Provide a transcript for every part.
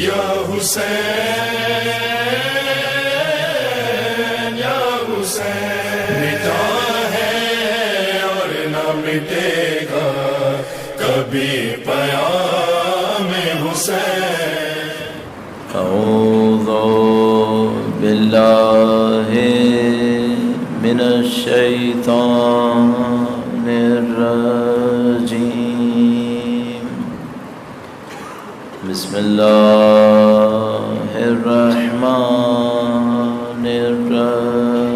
یا حسین یا حسین، مٹا ہے اور نہ مٹے گا کبھی پیام حسین۔ اعوذ باللہ من الشیطان الرجیم، بسم اللہ الرحمن الرحیم،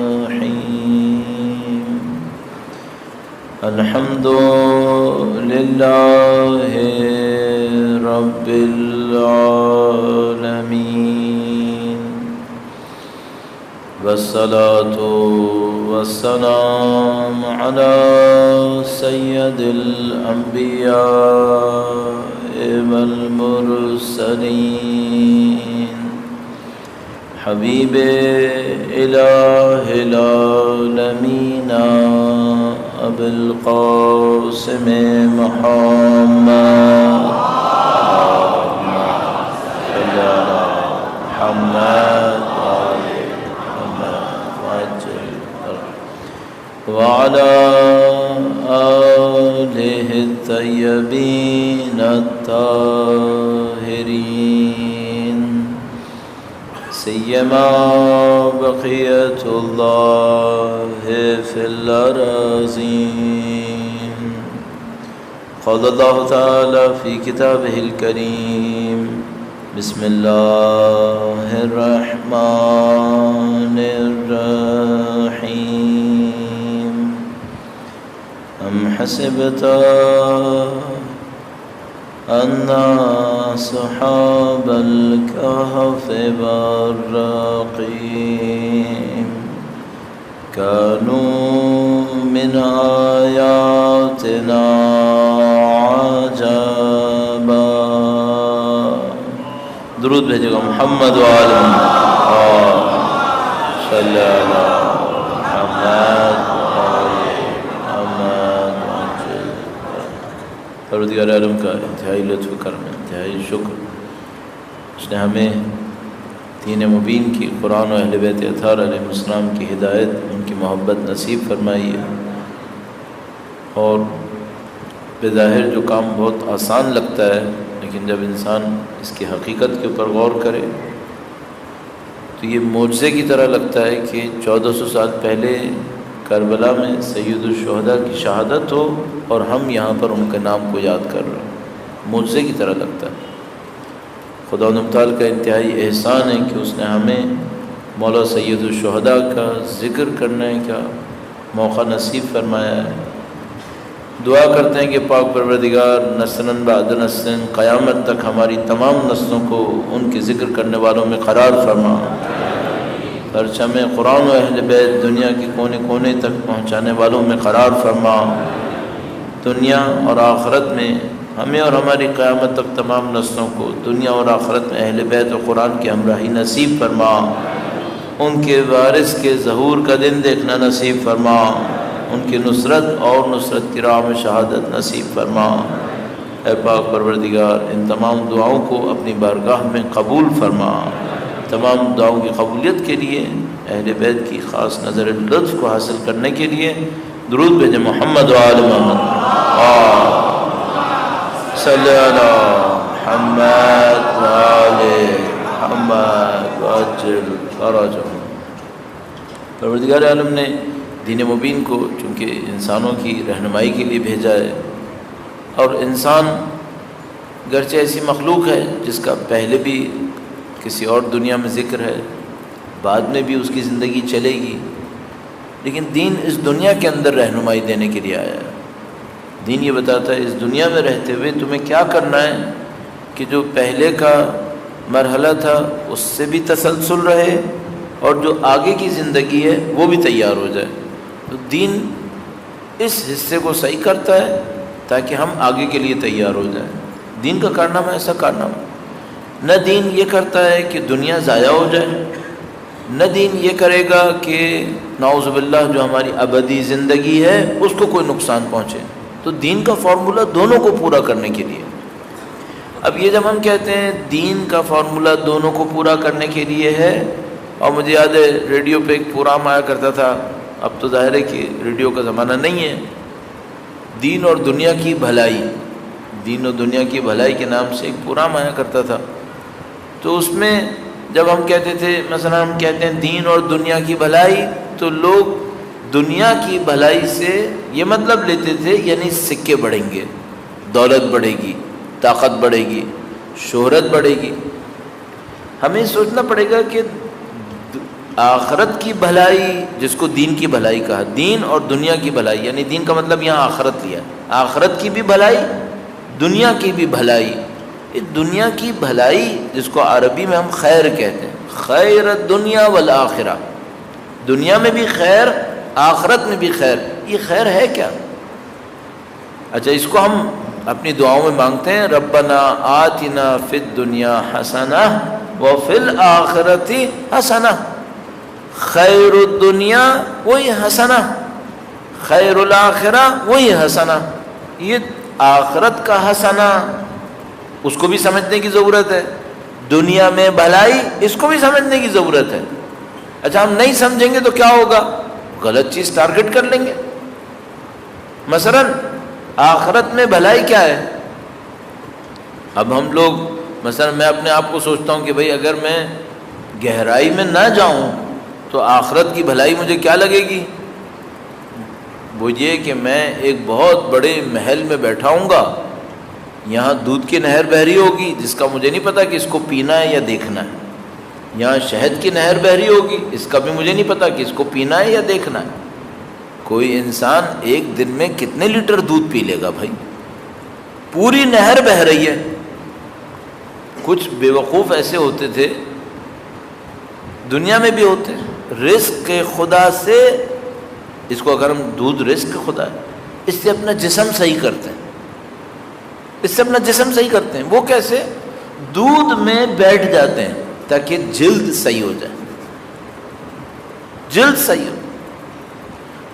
الحمد للہ رب العالمین، والصلاة والسلام على سید الانبیاء والمرسلین، حبیب الہ العالمین ابو القاسم محمد، وعلى آلہ الطیبین الطاہرین، سیما بقیۃ اللہ فی الارضین۔ قال اللہ تعالی فی کتابہ الکریم، بسم اللہ الرحمن الرحیم، ام حسبت ان اصحاب الكهف والرقیم كانوا من آیاتنا عجبا۔ درود بھیجے گا محمد وعلی صلی اللہ محمد پروردگار عالم کا انتہائی لطف کرم، انتہائی شکر، اس نے ہمیں دین مبین کی، قرآن و اہل بیت اطہار علیہ السلام کی ہدایت، ان کی محبت نصیب فرمائی ہے۔ اور بظاہر جو کام بہت آسان لگتا ہے، لیکن جب انسان اس کی حقیقت کے اوپر غور کرے تو یہ معجزے کی طرح لگتا ہے کہ 1400 سال پہلے کربلا میں سید الشہداء کی شہادت ہو اور ہم یہاں پر ان کے نام کو یاد کر رہے ہیں، معجزے کی طرح لگتا ہے۔ خدا متعال کا انتہائی احسان ہے کہ اس نے ہمیں مولا سید الشہداء کا ذکر کرنے کا موقع نصیب فرمایا ہے۔ دعا کرتے ہیں کہ پاک پروردگار نسلاً بعد نسل قیامت تک ہماری تمام نسلوں کو ان کے ذکر کرنے والوں میں قرار فرما، پرچم قرآن و اہل بیت دنیا کے کونے کونے تک پہنچانے والوں میں قرار فرما۔ دنیا اور آخرت میں ہمیں اور ہماری قیامت تک تمام نسلوں کو دنیا اور آخرت میں اہل بیت و قرآن کی ہمراہی نصیب فرما، ان کے وارث کے ظہور کا دن دیکھنا نصیب فرما، ان کی نصرت اور نصرت کی راہ میں شہادت نصیب فرما۔ اے پاک پروردگار، ان تمام دعاؤں کو اپنی بارگاہ میں قبول فرما۔ تمام دعاؤں کی قبولیت کے لیے اہل بیت کی خاص نظر لطف کو حاصل کرنے کے لیے درود بھیجیں محمد و آل محمد صلی اللہ محمد و آل محمد وعجل فرجهم۔ پروردگار عالم نے دین مبین کو چونکہ انسانوں کی رہنمائی کے لیے بھیجا ہے، اور انسان گرچہ ایسی مخلوق ہے جس کا پہلے بھی کسی اور دنیا میں ذکر ہے، بعد میں بھی اس کی زندگی چلے گی، لیکن دین اس دنیا کے اندر رہنمائی دینے کے لیے آیا ہے۔ دین یہ بتاتا ہے اس دنیا میں رہتے ہوئے تمہیں کیا کرنا ہے کہ جو پہلے کا مرحلہ تھا اس سے بھی تسلسل رہے اور جو آگے کی زندگی ہے وہ بھی تیار ہو جائے۔ تو دین اس حصے کو صحیح کرتا ہے تاکہ ہم آگے کے لیے تیار ہو جائیں۔ دین کا کارنامہ ایسا کارنامہ، نہ دین یہ کرتا ہے کہ دنیا ضائع ہو جائے، نہ دین یہ کرے گا کہ نعوذ باللہ جو ہماری ابدی زندگی ہے اس کو کوئی نقصان پہنچے۔ تو دین کا فارمولہ دونوں کو پورا کرنے کے لیے، اب یہ جب ہم کہتے ہیں دین کا فارمولہ دونوں کو پورا کرنے کے لیے ہے، اور مجھے یاد ہے ریڈیو پہ ایک پروگرام آیا کرتا تھا، اب تو ظاہر ہے کہ ریڈیو کا زمانہ نہیں ہے، دین اور دنیا کی بھلائی، دین اور دنیا کی بھلائی کے نام سے ایک پروگرام آیا کرتا تھا۔ تو اس میں جب ہم کہتے تھے، مثلا ہم کہتے ہیں دین اور دنیا کی بھلائی، تو لوگ دنیا کی بھلائی سے یہ مطلب لیتے تھے یعنی سکے بڑھیں گے، دولت بڑھے گی، طاقت بڑھے گی، شہرت بڑھے گی۔ ہمیں سوچنا پڑے گا کہ آخرت کی بھلائی، جس کو دین کی بھلائی کہا، دین اور دنیا کی بھلائی، یعنی دین کا مطلب یہاں آخرت لیا، آخرت کی بھی بھلائی، دنیا کی بھی بھلائی۔ دنیا کی بھلائی جس کو عربی میں ہم خیر کہتے ہیں، خیر الدنیا والآخرہ، دنیا میں بھی خیر، آخرت میں بھی خیر، یہ خیر ہے کیا؟ اچھا، اس کو ہم اپنی دعاؤں میں مانگتے ہیں، ربنا آتنا فی الدنیا حسنہ وفی الآخرۃ حسنہ۔ خیر الدنیا وہی حسنہ، خیر الآخرہ وہی حسنہ۔ یہ آخرت کا حسنہ اس کو بھی سمجھنے کی ضرورت ہے، دنیا میں بھلائی اس کو بھی سمجھنے کی ضرورت ہے۔ اچھا، ہم نہیں سمجھیں گے تو کیا ہوگا؟ غلط چیز ٹارگٹ کر لیں گے۔ مثلا آخرت میں بھلائی کیا ہے؟ اب ہم لوگ، مثلا میں اپنے آپ کو سوچتا ہوں کہ بھئی اگر میں گہرائی میں نہ جاؤں تو آخرت کی بھلائی مجھے کیا لگے گی؟ وہ یہ کہ میں ایک بہت بڑے محل میں بیٹھا ہوں گا، یہاں دودھ کی نہر بہہ رہی ہوگی جس کا مجھے نہیں پتا کہ اس کو پینا ہے یا دیکھنا ہے، یہاں شہد کی نہر بہہ رہی ہوگی، اس کا بھی مجھے نہیں پتا کہ اس کو پینا ہے یا دیکھنا ہے۔ کوئی انسان ایک دن میں کتنے لیٹر دودھ پی لے گا بھائی؟ پوری نہر بہہ رہی ہے۔ کچھ بیوقوف ایسے ہوتے تھے، دنیا میں بھی ہوتے ہیں، رزق کے خدا سے، اس کو اگر ہم دودھ رزق کے خدا ہے، اس سے اپنا جسم صحیح کرتے ہیں، اس سے اپنا جسم صحیح کرتے ہیں۔ وہ کیسے؟ دودھ میں بیٹھ جاتے ہیں تاکہ جلد صحیح ہو جائے، جلد صحیح ہو۔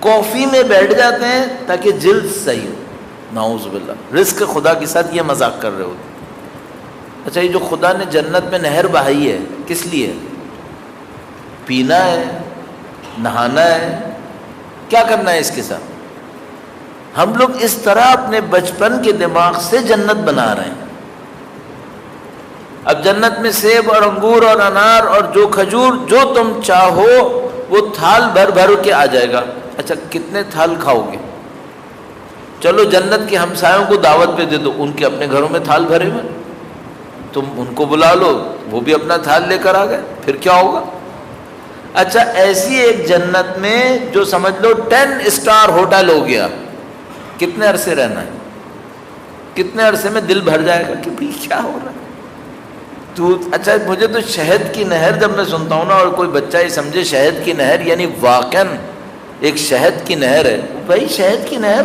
کافی میں بیٹھ جاتے ہیں تاکہ جلد صحیح ہو۔ نعوذ باللہ، رزق کے خدا کے ساتھ یہ مذاق کر رہے ہوتے۔ اچھا، یہ جو خدا نے جنت میں نہر بہائی ہے کس لیے؟ پینا ہے، نہانا ہے، کیا کرنا ہے اس کے ساتھ؟ ہم لوگ اس طرح اپنے بچپن کے دماغ سے جنت بنا رہے ہیں۔ اب جنت میں سیب اور انگور اور انار اور جو کھجور جو تم چاہو وہ تھال بھر بھر کے آ جائے گا۔ اچھا، کتنے تھال کھاؤ گے؟ چلو جنت کے ہمسایوں کو دعوت پہ دے دو، ان کے اپنے گھروں میں تھال بھرے ہوئے، تم ان کو بلا لو، وہ بھی اپنا تھال لے کر آ گئے، پھر کیا ہوگا؟ اچھا، ایسی ایک جنت میں جو سمجھ لو 10 اسٹار ہوٹل ہو گیا، کتنے عرصے رہنا ہے؟ کتنے عرصے میں دل بھر جائے گا کہ بھئی کیا ہو رہا ہے؟ اچھا، مجھے تو شہد کی نہر جب میں سنتا ہوں نا، اور کوئی بچہ یہ سمجھے شہد کی نہر یعنی واقعاً ایک شہد کی نہر ہے، بھائی شہد کی نہر،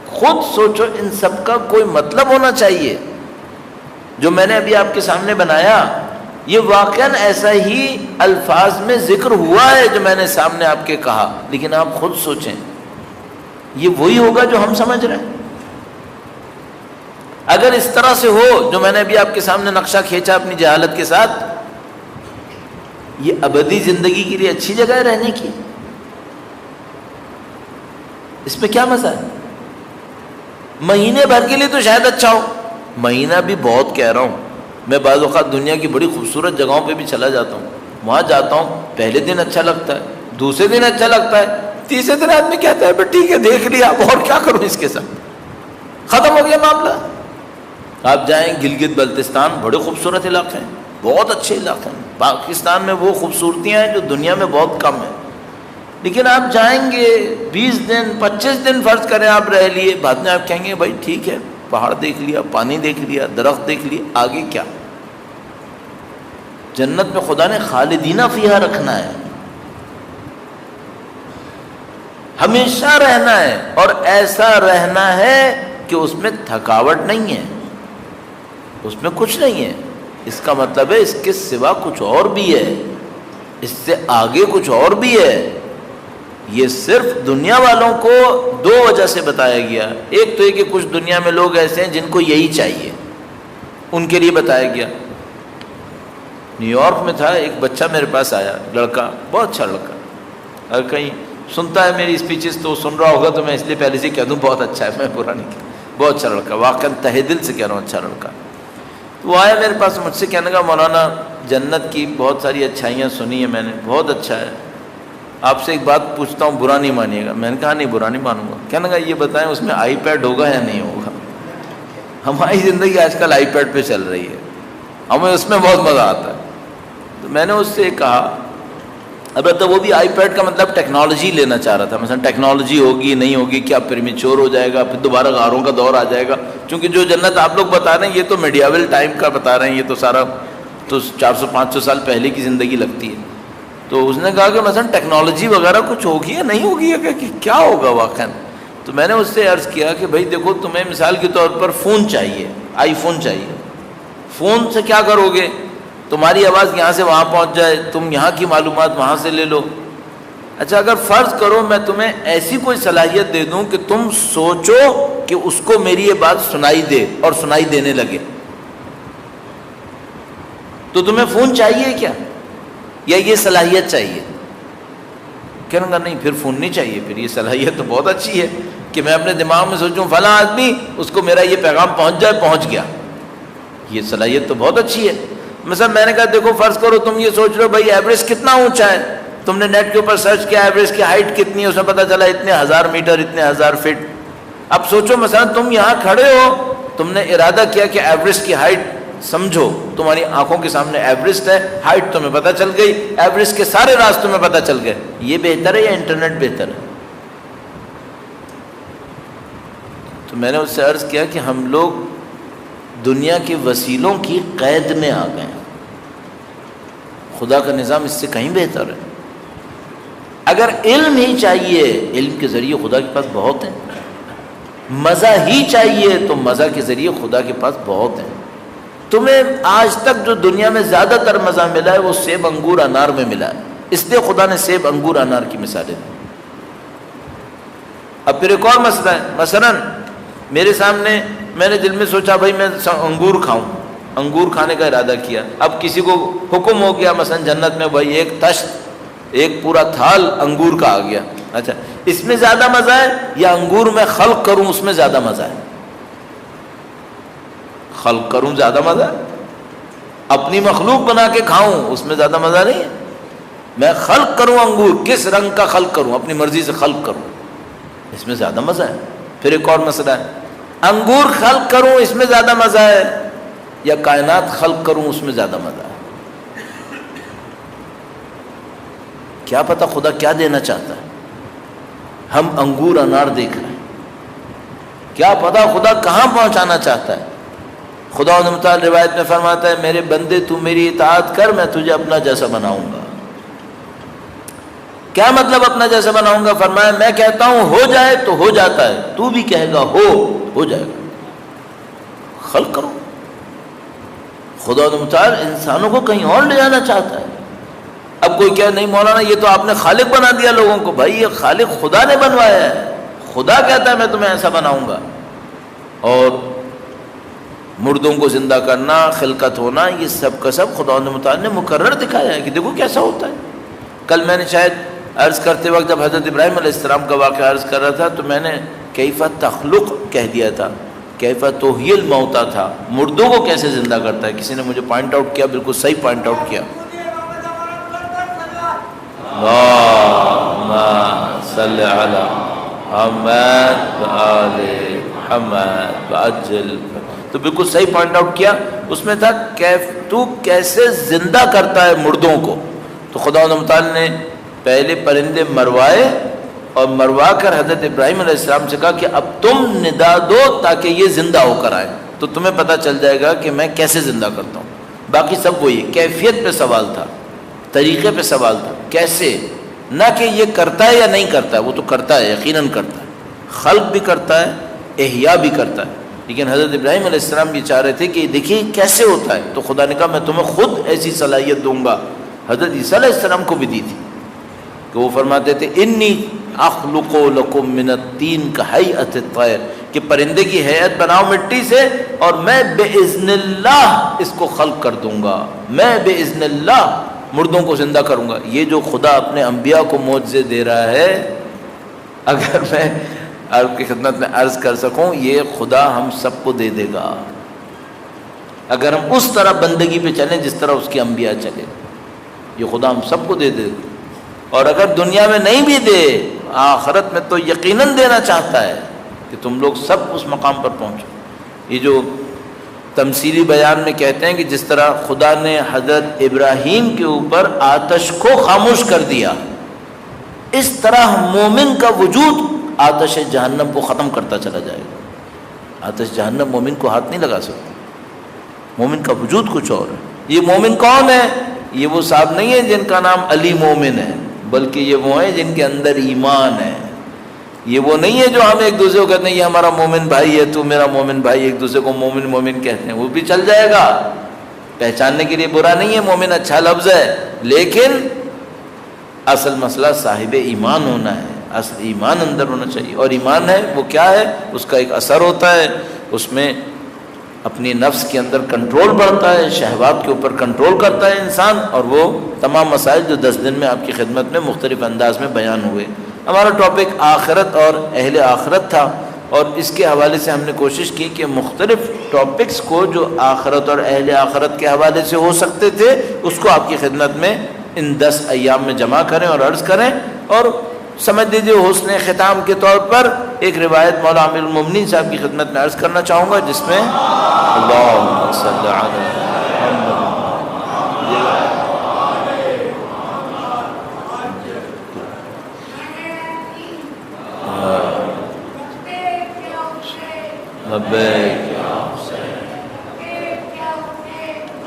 خود سوچو، ان سب کا کوئی مطلب ہونا چاہیے۔ جو میں نے ابھی آپ کے سامنے بنایا، یہ واقعاً ایسا ہی الفاظ میں ذکر ہوا ہے جو میں نے سامنے آپ کے کہا، لیکن آپ خود سوچیں، یہ وہی ہوگا جو ہم سمجھ رہے ہیں؟ اگر اس طرح سے ہو جو میں نے ابھی آپ کے سامنے نقشہ کھینچا اپنی جہالت کے ساتھ، یہ ابدی زندگی کے لیے اچھی جگہ ہے رہنے کی؟ اس میں کیا مزہ ہے؟ مہینے بھر کے لیے تو شاید اچھا ہو، مہینہ بھی بہت کہہ رہا ہوں، میں بعض اوقات دنیا کی بڑی خوبصورت جگہوں پہ بھی چلا جاتا ہوں، وہاں جاتا ہوں، پہلے دن اچھا لگتا ہے، دوسرے دن اچھا لگتا ہے، تیسرے دن آدمی کہتا ہے بس ٹھیک ہے دیکھ لیا، اب اور کیا کروں اس کے ساتھ، ختم ہو گیا معاملہ۔ آپ جائیں گلگت بلتستان، بڑے خوبصورت علاقے ہیں، بہت اچھے علاقے ہیں، پاکستان میں وہ خوبصورتیاں ہیں جو دنیا میں بہت کم ہیں، لیکن آپ جائیں گے 20 دن 25 دن فرض کریں آپ رہ لیے، بعد میں آپ کہیں گے بھائی ٹھیک ہے، پہاڑ دیکھ لیا، پانی دیکھ لیا، درخت دیکھ لیا، آگے کیا؟ جنت میں خدا نے خالدینہ فیہا رکھنا ہے، ہمیشہ رہنا ہے، اور ایسا رہنا ہے کہ اس میں تھکاوٹ نہیں ہے، اس میں کچھ نہیں ہے۔ اس کا مطلب ہے اس کے سوا کچھ اور بھی ہے، اس سے آگے کچھ اور بھی ہے۔ یہ صرف دنیا والوں کو 2 وجہ سے بتایا گیا، ایک تو یہ کہ کچھ دنیا میں لوگ ایسے ہیں جن کو یہی چاہیے، ان کے لیے بتایا گیا۔ نیو یارک میں تھا، ایک بچہ میرے پاس آیا، لڑکا، بہت اچھا لڑکا، اگر کہیں سنتا ہے میری اسپیچز تو سن رہا ہوگا تو میں اس لیے پہلے سے کہہ دوں بہت اچھا ہے، میں برا نہیں کہہ، بہت اچھا لڑکا، واقعاً تہہ دل سے کہہ رہا ہوں اچھا لڑکا۔ تو وہ آیا میرے پاس، مجھ سے کہنے لگا مولانا جنت کی بہت ساری اچھائیاں سنی ہیں میں نے، بہت اچھا ہے، آپ سے ایک بات پوچھتا ہوں، برا نہیں مانیے گا۔ میں نے کہا نہیں برا نہیں مانوں گا۔ کہنے لگا یہ بتائیں اس میں آئی پیڈ ہوگا یا نہیں ہوگا؟ ہماری زندگی آج کل آئی پیڈ پہ چل رہی ہے، ہمیں اس میں بہت مزہ آتا ہے۔ تو میں نے اس سے کہا، البتہ وہ بھی آئی پیڈ کا مطلب ٹیکنالوجی لینا چاہ رہا تھا، مثلا ٹیکنالوجی ہوگی نہیں ہوگی، کیا پریمیچور ہو جائے گا، پھر دوبارہ غاروں کا دور آ جائے گا، چونکہ جو جنت آپ لوگ بتا رہے ہیں یہ تو میڈیول ٹائم کا بتا رہے ہیں، یہ تو سارا تو 400-500 سال پہلے کی زندگی لگتی ہے۔ تو اس نے کہا کہ مثلا ٹیکنالوجی وغیرہ کچھ ہوگی یا نہیں ہوگی، کہ کیا ہوگا واقعا؟ تو میں نے اس سے عرض کیا کہ بھائی دیکھو، تمہیں مثال کے طور پر فون چاہیے، آئی فون چاہیے، فون سے کیا کرو گے؟ تمہاری آواز یہاں سے وہاں پہنچ جائے، تم یہاں کی معلومات وہاں سے لے لو۔ اچھا اگر فرض کرو میں تمہیں ایسی کوئی صلاحیت دے دوں کہ تم سوچو کہ اس کو میری یہ بات سنائی دے اور سنائی دینے لگے، تو تمہیں فون چاہیے کیا، یا یہ صلاحیت چاہیے؟ کہنے گا نہیں پھر فون نہیں چاہیے، پھر یہ صلاحیت تو بہت اچھی ہے کہ میں اپنے دماغ میں سوچوں فلاں آدمی اس کو میرا یہ پیغام پہنچ جائے، پہنچ گیا، یہ صلاحیت تو بہت اچھی ہے۔ مثلا میں نے کہا دیکھو فرض کرو تم یہ سوچ رہے ہو بھائی ایوریسٹ کتنا اونچا ہے، تم نے نیٹ کے اوپر سرچ کیا ایوریسٹ کی ہائٹ کتنی ہے، اس میں پتہ چلا اتنے 1000 میٹر، اتنے 1000 فٹ۔ اب سوچو مثلا تم یہاں کھڑے ہو، تم نے ارادہ کیا کہ ایوریسٹ کی ہائٹ سمجھو، تمہاری آنکھوں کے سامنے ایوریسٹ ہے، ہائٹ تمہیں پتہ چل گئی، ایوریسٹ کے سارے راز تمہیں پتہ چل گئے، یہ بہتر ہے یا انٹرنیٹ بہتر ہے؟ تو میں نے اس سے عرض کیا کہ ہم لوگ دنیا کے وسیلوں کی قید میں آ گئے ہیں، خدا کا نظام اس سے کہیں بہتر ہے۔ اگر علم ہی چاہیے، علم کے ذریعے خدا کے پاس بہت ہیں، مزہ ہی چاہیے تو مزہ کے ذریعے خدا کے پاس بہت ہیں۔ تمہیں آج تک جو دنیا میں زیادہ تر مزہ ملا ہے وہ سیب انگور انار میں ملا ہے، اس لیے خدا نے سیب انگور انار کی مثالیں دی۔ اب پھر ایک اور مسئلہ ہے، مثلا میرے سامنے میں نے دل میں سوچا بھائی میں انگور کھاؤں، انگور کھانے کا ارادہ کیا، اب کسی کو حکم ہو گیا مثلا جنت میں بھائی ایک تشت، ایک پورا تھال انگور کا آ گیا، اچھا اس میں زیادہ مزہ ہے یا انگور میں خلق کروں اس میں زیادہ مزہ ہے؟ خلق کروں زیادہ مزہ ہے، اپنی مخلوق بنا کے کھاؤں اس میں زیادہ مزہ نہیں ہے۔ میں خلق کروں انگور، کس رنگ کا خلق کروں، اپنی مرضی سے خلق کروں، اس میں زیادہ مزہ ہے۔ پھر ایک اور مسئلہ ہے، انگور خلق کروں اس میں زیادہ مزہ ہے یا کائنات خلق کروں اس میں زیادہ مزہ ہے؟ کیا پتہ خدا کیا دینا چاہتا ہے، ہم انگور انار دیکھ رہے ہیں، کیا پتہ خدا کہاں پہنچانا چاہتا ہے۔ خدا متعال روایت میں فرماتا ہے میرے بندے تو میری اطاعت کر میں تجھے اپنا جیسا بناؤں گا۔ کیا مطلب اپنا جیسا بناؤں گا؟ فرمایا میں کہتا ہوں ہو جائے تو ہو جاتا ہے، تو بھی کہے گا ہو جائے گا۔ خلق کرو، خدا متعال انسانوں کو کہیں اور لے جانا چاہتا ہے۔ اب کوئی کہے نہیں مولانا یہ تو آپ نے خالق بنا دیا لوگوں کو، بھائی یہ خالق خدا نے بنوایا ہے، خدا کہتا ہے میں تمہیں ایسا بناؤں گا۔ اور مردوں کو زندہ کرنا، خلقت ہونا، یہ سب کا سب خدا متعال نے مقرر دکھایا ہے کہ دیکھو کیسا ہوتا ہے۔ کل میں نے شاید عرض کرتے وقت جب حضرت ابراہیم علیہ السلام کا واقعہ عرض کر رہا تھا تو میں نے کیف تخلق کہہ دیا تھا، کیف تحیی الموتیٰ تھا، مردوں کو کیسے زندہ کرتا ہے۔ کسی نے مجھے پوائنٹ آؤٹ کیا، بالکل صحیح پوائنٹ آؤٹ کیا، اللہم صلی علی محمد وآل محمد وعجل، تو بالکل صحیح پوائنٹ آؤٹ کیا۔ اس میں تھا تو کیسے زندہ کرتا ہے مردوں کو۔ تو خدا متعال نے پہلے پرندے مروائے اور مروا کر حضرت ابراہیم علیہ السلام سے کہا کہ اب تم ندا دو تاکہ یہ زندہ ہو کر آئے، تو تمہیں پتہ چل جائے گا کہ میں کیسے زندہ کرتا ہوں۔ باقی سب وہی کیفیت پہ سوال تھا، طریقے پہ سوال تھا، کیسے، نہ کہ یہ کرتا ہے یا نہیں کرتا ہے، وہ تو کرتا ہے، یقیناً کرتا ہے، خلق بھی کرتا ہے، احیاء بھی کرتا ہے، لیکن حضرت ابراہیم علیہ السلام یہ چاہ رہے تھے کہ دیکھیے کیسے ہوتا ہے، تو خدا نے کہا میں تمہیں خود ایسی صلاحیت دوں گا۔ حضرت عیسیٰ علیہ السلام کو بھی دی تھی کہ وہ فرماتے تھے انی اخلق لکم من الطین کہیئۃ الطیر، کہ پرندے کی ہیئت بناؤ مٹی سے اور میں بِإِذْنِ اللہ اس کو خلق کر دوں گا، میں بِإِذْنِ اللہ مردوں کو زندہ کروں گا۔ یہ جو خدا اپنے انبیاء کو معجزے دے رہا ہے، اگر میں آپ کی خدمت میں عرض کر سکوں، یہ خدا ہم سب کو دے دے گا اگر ہم اس طرح بندگی پہ چلیں جس طرح اس کے انبیاء چلے۔ یہ خدا ہم سب کو دے دے گا، اور اگر دنیا میں نہیں بھی دے، آخرت میں تو یقیناً دینا چاہتا ہے کہ تم لوگ سب اس مقام پر پہنچو۔ یہ جو تمثیلی بیان میں کہتے ہیں کہ جس طرح خدا نے حضرت ابراہیم کے اوپر آتش کو خاموش کر دیا، اس طرح مومن کا وجود آتش جہنم کو ختم کرتا چلا جائے گا۔ آتش جہنم مومن کو ہاتھ نہیں لگا سکتا، مومن کا وجود کچھ اور ہے۔ یہ مومن کون ہے؟ یہ وہ صاحب نہیں ہے جن کا نام علی مومن ہے، بلکہ یہ وہ ہیں جن کے اندر ایمان ہے۔ یہ وہ نہیں ہے جو ہم ایک دوسرے کو کہتے ہیں یہ ہمارا مومن بھائی ہے، تو میرا مومن بھائی، ایک دوسرے کو مومن مومن کہتے ہیں، وہ بھی چل جائے گا، پہچاننے کے لیے برا نہیں ہے، مومن اچھا لفظ ہے، لیکن اصل مسئلہ صاحب ایمان ہونا ہے، اصل ایمان اندر ہونا چاہیے۔ اور ایمان ہے وہ کیا ہے؟ اس کا ایک اثر ہوتا ہے، اس میں اپنی نفس کے اندر کنٹرول بڑھتا ہے، شہوات کے اوپر کنٹرول کرتا ہے انسان، اور وہ تمام مسائل جو 10 دن میں آپ کی خدمت میں مختلف انداز میں بیان ہوئے۔ ہمارا ٹاپک آخرت اور اہل آخرت تھا، اور اس کے حوالے سے ہم نے کوشش کی کہ مختلف ٹاپکس کو جو آخرت اور اہل آخرت کے حوالے سے ہو سکتے تھے اس کو آپ کی خدمت میں ان 10 ایام میں جمع کریں اور عرض کریں۔ اور سمجھ لیجیے حسن ختام کے طور پر ایک روایت مولا امیر المومنین صاحب کی خدمت میں عرض کرنا چاہوں گا، جس میں اللہم صلی علی محمد۔ لبیک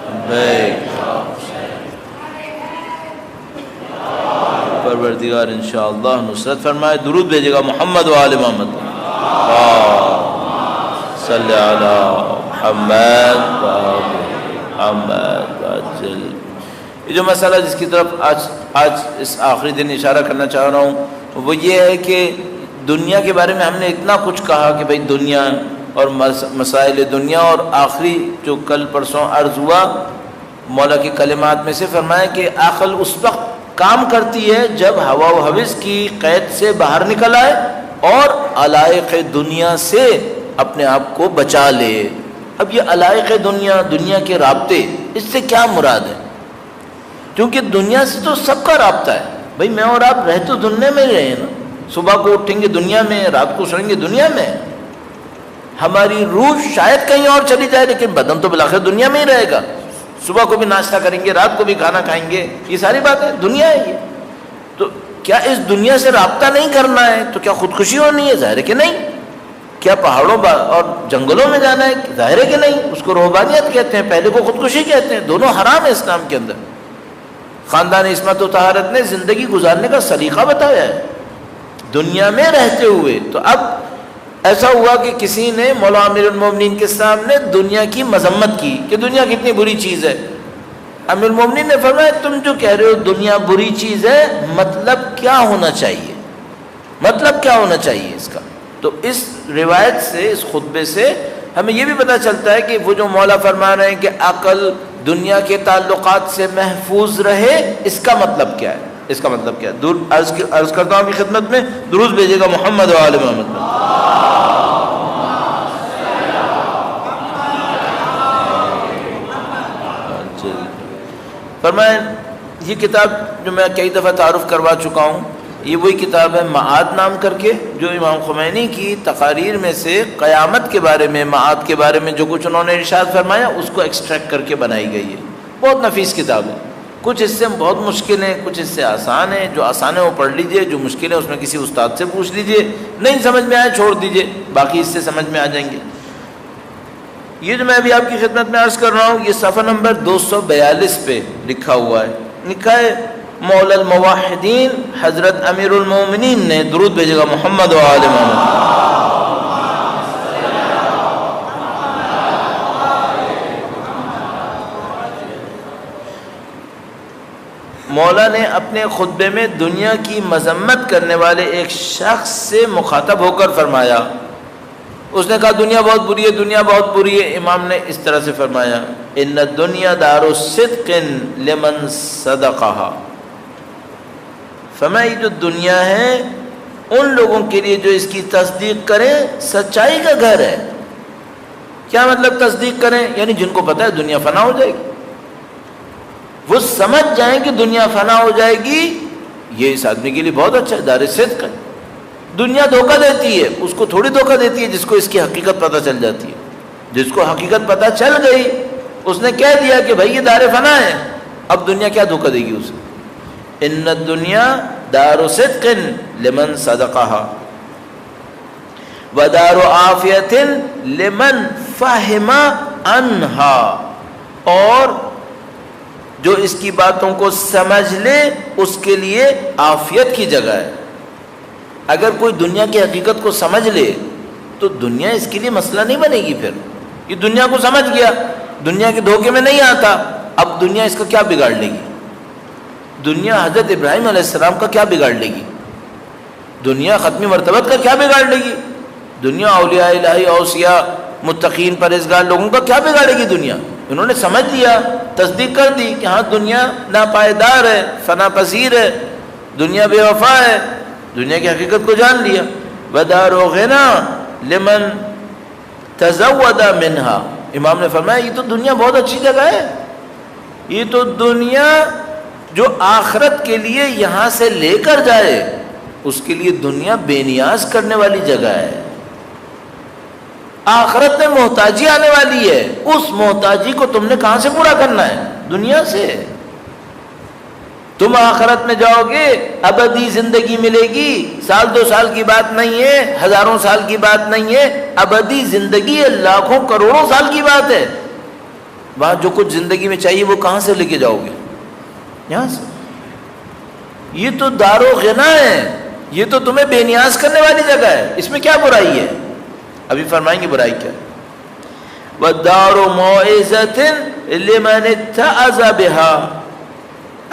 لبیک پروردگار انشاءاللہ نصرت فرمائے۔ درود بھیجے گا محمد و آل محمد، صلی علی محمد و آل محمد وجل۔ یہ جو مسئلہ جس کی طرف آج اس آخری دن اشارہ کرنا چاہ رہا ہوں وہ یہ ہے کہ دنیا کے بارے میں ہم نے اتنا کچھ کہا کہ بھئی دنیا اور مسائل دنیا، اور آخری جو کل پرسوں عرض ہوا مولا کے کلمات میں سے فرمایا کہ عقل اس وقت کام کرتی ہے جب ہوا و ہوس کی قید سے باہر نکل آئے اور علائق دنیا سے اپنے آپ کو بچا لے۔ اب یہ علائق دنیا، دنیا کے رابطے، اس سے کیا مراد ہے؟ کیونکہ دنیا سے تو سب کا رابطہ ہے، بھئی میں اور آپ رہ تو دنیا میں ہی رہے ہیں نا، صبح کو اٹھیں گے دنیا میں، رات کو سوئیں گے دنیا میں، ہماری روح شاید کہیں اور چلی جائے لیکن بدن تو بالآخر دنیا میں ہی رہے گا۔ صبح کو بھی ناشتہ کریں گے، رات کو بھی کھانا کھائیں گے، یہ ساری باتیں دنیا ہے۔ یہ تو کیا اس دنیا سے رابطہ نہیں کرنا ہے تو کیا خودکشی ہونی ہے؟ ظاہر ہے کہ نہیں۔ کیا پہاڑوں اور جنگلوں میں جانا ہے؟ ظاہر ہے کہ نہیں۔ اس کو روحانیت کہتے ہیں، پہلے کو خودکشی کہتے ہیں، دونوں حرام ہے اسلام کے اندر۔ خاندان عصمت و طہارت نے زندگی گزارنے کا سلیقہ بتایا ہے دنیا میں رہتے ہوئے۔ تو اب ایسا ہوا کہ کسی نے مولا امیر المومنین کے سامنے دنیا کی مذمت کی کہ دنیا کتنی بری چیز ہے۔ امیر المومنین نے فرمایا تم جو کہہ رہے ہو دنیا بری چیز ہے، مطلب کیا ہونا چاہیے؟ مطلب کیا ہونا چاہیے اس کا؟ تو اس روایت سے، اس خطبے سے ہمیں یہ بھی پتہ چلتا ہے کہ وہ جو مولا فرما رہے ہیں کہ عقل دنیا کے تعلقات سے محفوظ رہے، اس کا مطلب کیا ہے؟ اس کا مطلب کیا ہے؟ عرض کرتا ہوں آپ کی خدمت میں، درود بھیجے گا محمد و آل محمد۔ فرمائیں یہ کتاب جو میں کئی دفعہ تعارف کروا چکا ہوں، یہ وہی کتاب ہے معاد نام کر کے، جو امام خمینی کی تقاریر میں سے قیامت کے بارے میں، معاد کے بارے میں جو کچھ انہوں نے ارشاد فرمایا اس کو ایکسٹریکٹ کر کے بنائی گئی ہے۔ بہت نفیس کتاب ہے، کچھ اس سے بہت مشکل ہیں، کچھ اس سے آسان ہیں۔ جو آسان ہے وہ پڑھ لیجئے، جو مشکل ہے اس میں کسی استاد سے پوچھ لیجئے، نہیں سمجھ میں آئے چھوڑ دیجئے، باقی اس سے سمجھ میں آ جائیں گے۔ یہ جو میں ابھی آپ کی خدمت میں عرض کر رہا ہوں یہ صفحہ نمبر 242 پہ لکھا ہوا ہے، لکھا ہے مولا الموحدین حضرت امیر المومنین نے، درود بھیجے گا محمد و آل محمد۔ مولا نے اپنے خطبے میں دنیا کی مذمت کرنے والے ایک شخص سے مخاطب ہو کر فرمایا اس نے کہا دنیا بہت بری ہے، دنیا بہت بری ہے. امام نے اس طرح سے فرمایا ان الدنیا دار صدق لمن صدقها، فرمایا یہ جو دنیا ہے ان لوگوں کے لیے جو اس کی تصدیق کریں، سچائی کا گھر ہے. کیا مطلب تصدیق کریں؟ یعنی جن کو پتہ ہے دنیا فنا ہو جائے گی، وہ سمجھ جائیں کہ دنیا فنا ہو جائے گی، یہ اس آدمی کے لیے بہت اچھا ہے، دار صدق ہے. دنیا دھوکہ دیتی ہے، اس کو تھوڑی دھوکہ دیتی ہے جس کو اس کی حقیقت پتہ چل جاتی ہے. جس کو حقیقت پتہ چل گئی اس نے کہہ دیا کہ بھائی یہ دار فنا ہے، اب دنیا کیا دھوکہ دے گی اسے. ان الدنیا دار صدق لمن صدقها ودار عافیت لمن فہم عنها، اور جو اس کی باتوں کو سمجھ لے اس کے لیے عافیت کی جگہ ہے. اگر کوئی دنیا کی حقیقت کو سمجھ لے تو دنیا اس کے لیے مسئلہ نہیں بنے گی. پھر یہ دنیا کو سمجھ گیا، دنیا کے دھوکے میں نہیں آتا، اب دنیا اس کا کیا بگاڑ لے گی؟ دنیا حضرت ابراہیم علیہ السلام کا کیا بگاڑ لے گی؟ دنیا ختمی مرتبت کا کیا بگاڑ لے گی؟ دنیا اولیاء الہی، اوصیاء، متقین، پرہیزگار لوگوں کا کیا بگاڑے گی دنیا؟ انہوں نے سمجھ لیا، تصدیق کر دی کہ ہاں دنیا ناپائیدار ہے، فنا پذیر ہے، دنیا بے وفا ہے، دنیا کی حقیقت کو جان لیا. ودار غنا لمن تزود منها، امام نے فرمایا یہ تو دنیا بہت اچھی جگہ ہے، یہ تو دنیا جو آخرت کے لیے یہاں سے لے کر جائے اس کے لیے دنیا بے نیاز کرنے والی جگہ ہے. آخرت میں محتاجی آنے والی ہے، اس محتاجی کو تم نے کہاں سے پورا کرنا ہے؟ دنیا سے. تم آخرت میں جاؤ گے ابدی زندگی ملے گی، سال دو سال کی بات نہیں ہے، ہزاروں سال کی بات نہیں ہے، ابدی زندگی ہے، لاکھوں کروڑوں سال کی بات ہے. وہاں جو کچھ زندگی میں چاہیے وہ کہاں سے لے کے جاؤ گے؟ یہاں سے. یہ تو دار و غنا ہے، یہ تو تمہیں بے نیاز کرنے والی جگہ ہے، اس میں کیا برائی ہے؟ ابھی فرمائیں گے برائی کیا. وَالدَّارُ مَوْعِظَةٍ لِمَنِ اتَّعَظَ بِهَا،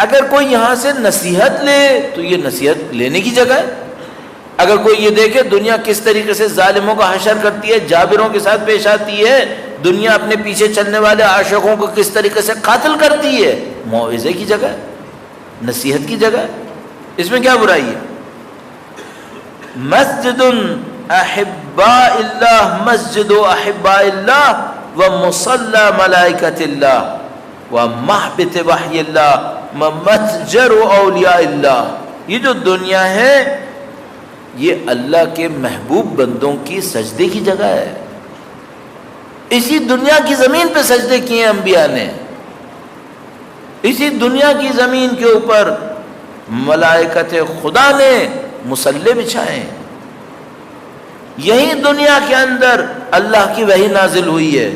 اگر کوئی یہاں سے نصیحت لے تو یہ نصیحت لینے کی جگہ ہے. اگر کوئی یہ دیکھے دنیا کس طریقے سے ظالموں کا حشر کرتی ہے، جابروں کے ساتھ پیش آتی ہے، دنیا اپنے پیچھے چلنے والے عاشقوں کو کس طریقے سے قاتل کرتی ہے، موعظے کی جگہ ہے، نصیحت کی جگہ ہے، اس میں کیا برائی ہے؟ مسجد احباء اللہ، مسجد احباء اللہ ومصلی ملائکۃ اللہ ومحبت وحی اللہ ومتجر اولیاء اللہ. یہ جو دنیا ہے یہ اللہ کے محبوب بندوں کی سجدے کی جگہ ہے. اسی دنیا کی زمین پہ سجدے کیے انبیاء نے، اسی دنیا کی زمین کے اوپر ملائکت خدا نے مصلی بچھائے، یہی دنیا کے اندر اللہ کی وحی نازل ہوئی ہے،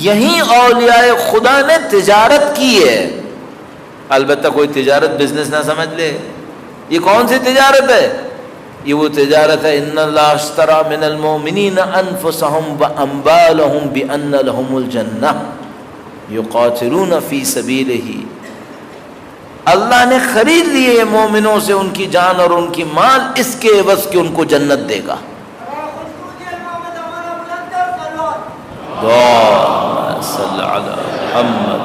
یہی اولیاء خدا نے تجارت کی ہے. البتہ کوئی تجارت بزنس نہ سمجھ لے. یہ کون سی تجارت ہے؟ یہ وہ تجارت ہے ان اللہ اشترى من المؤمنین انفسهم واموالهم بان لهم الجنہ یقاتلون فی سبیلہ. اللہ نے خرید لیے مومنوں سے ان کی جان اور ان کی مال اس کے عوض کہ ان کو جنت دے گا. صلی علی محمد.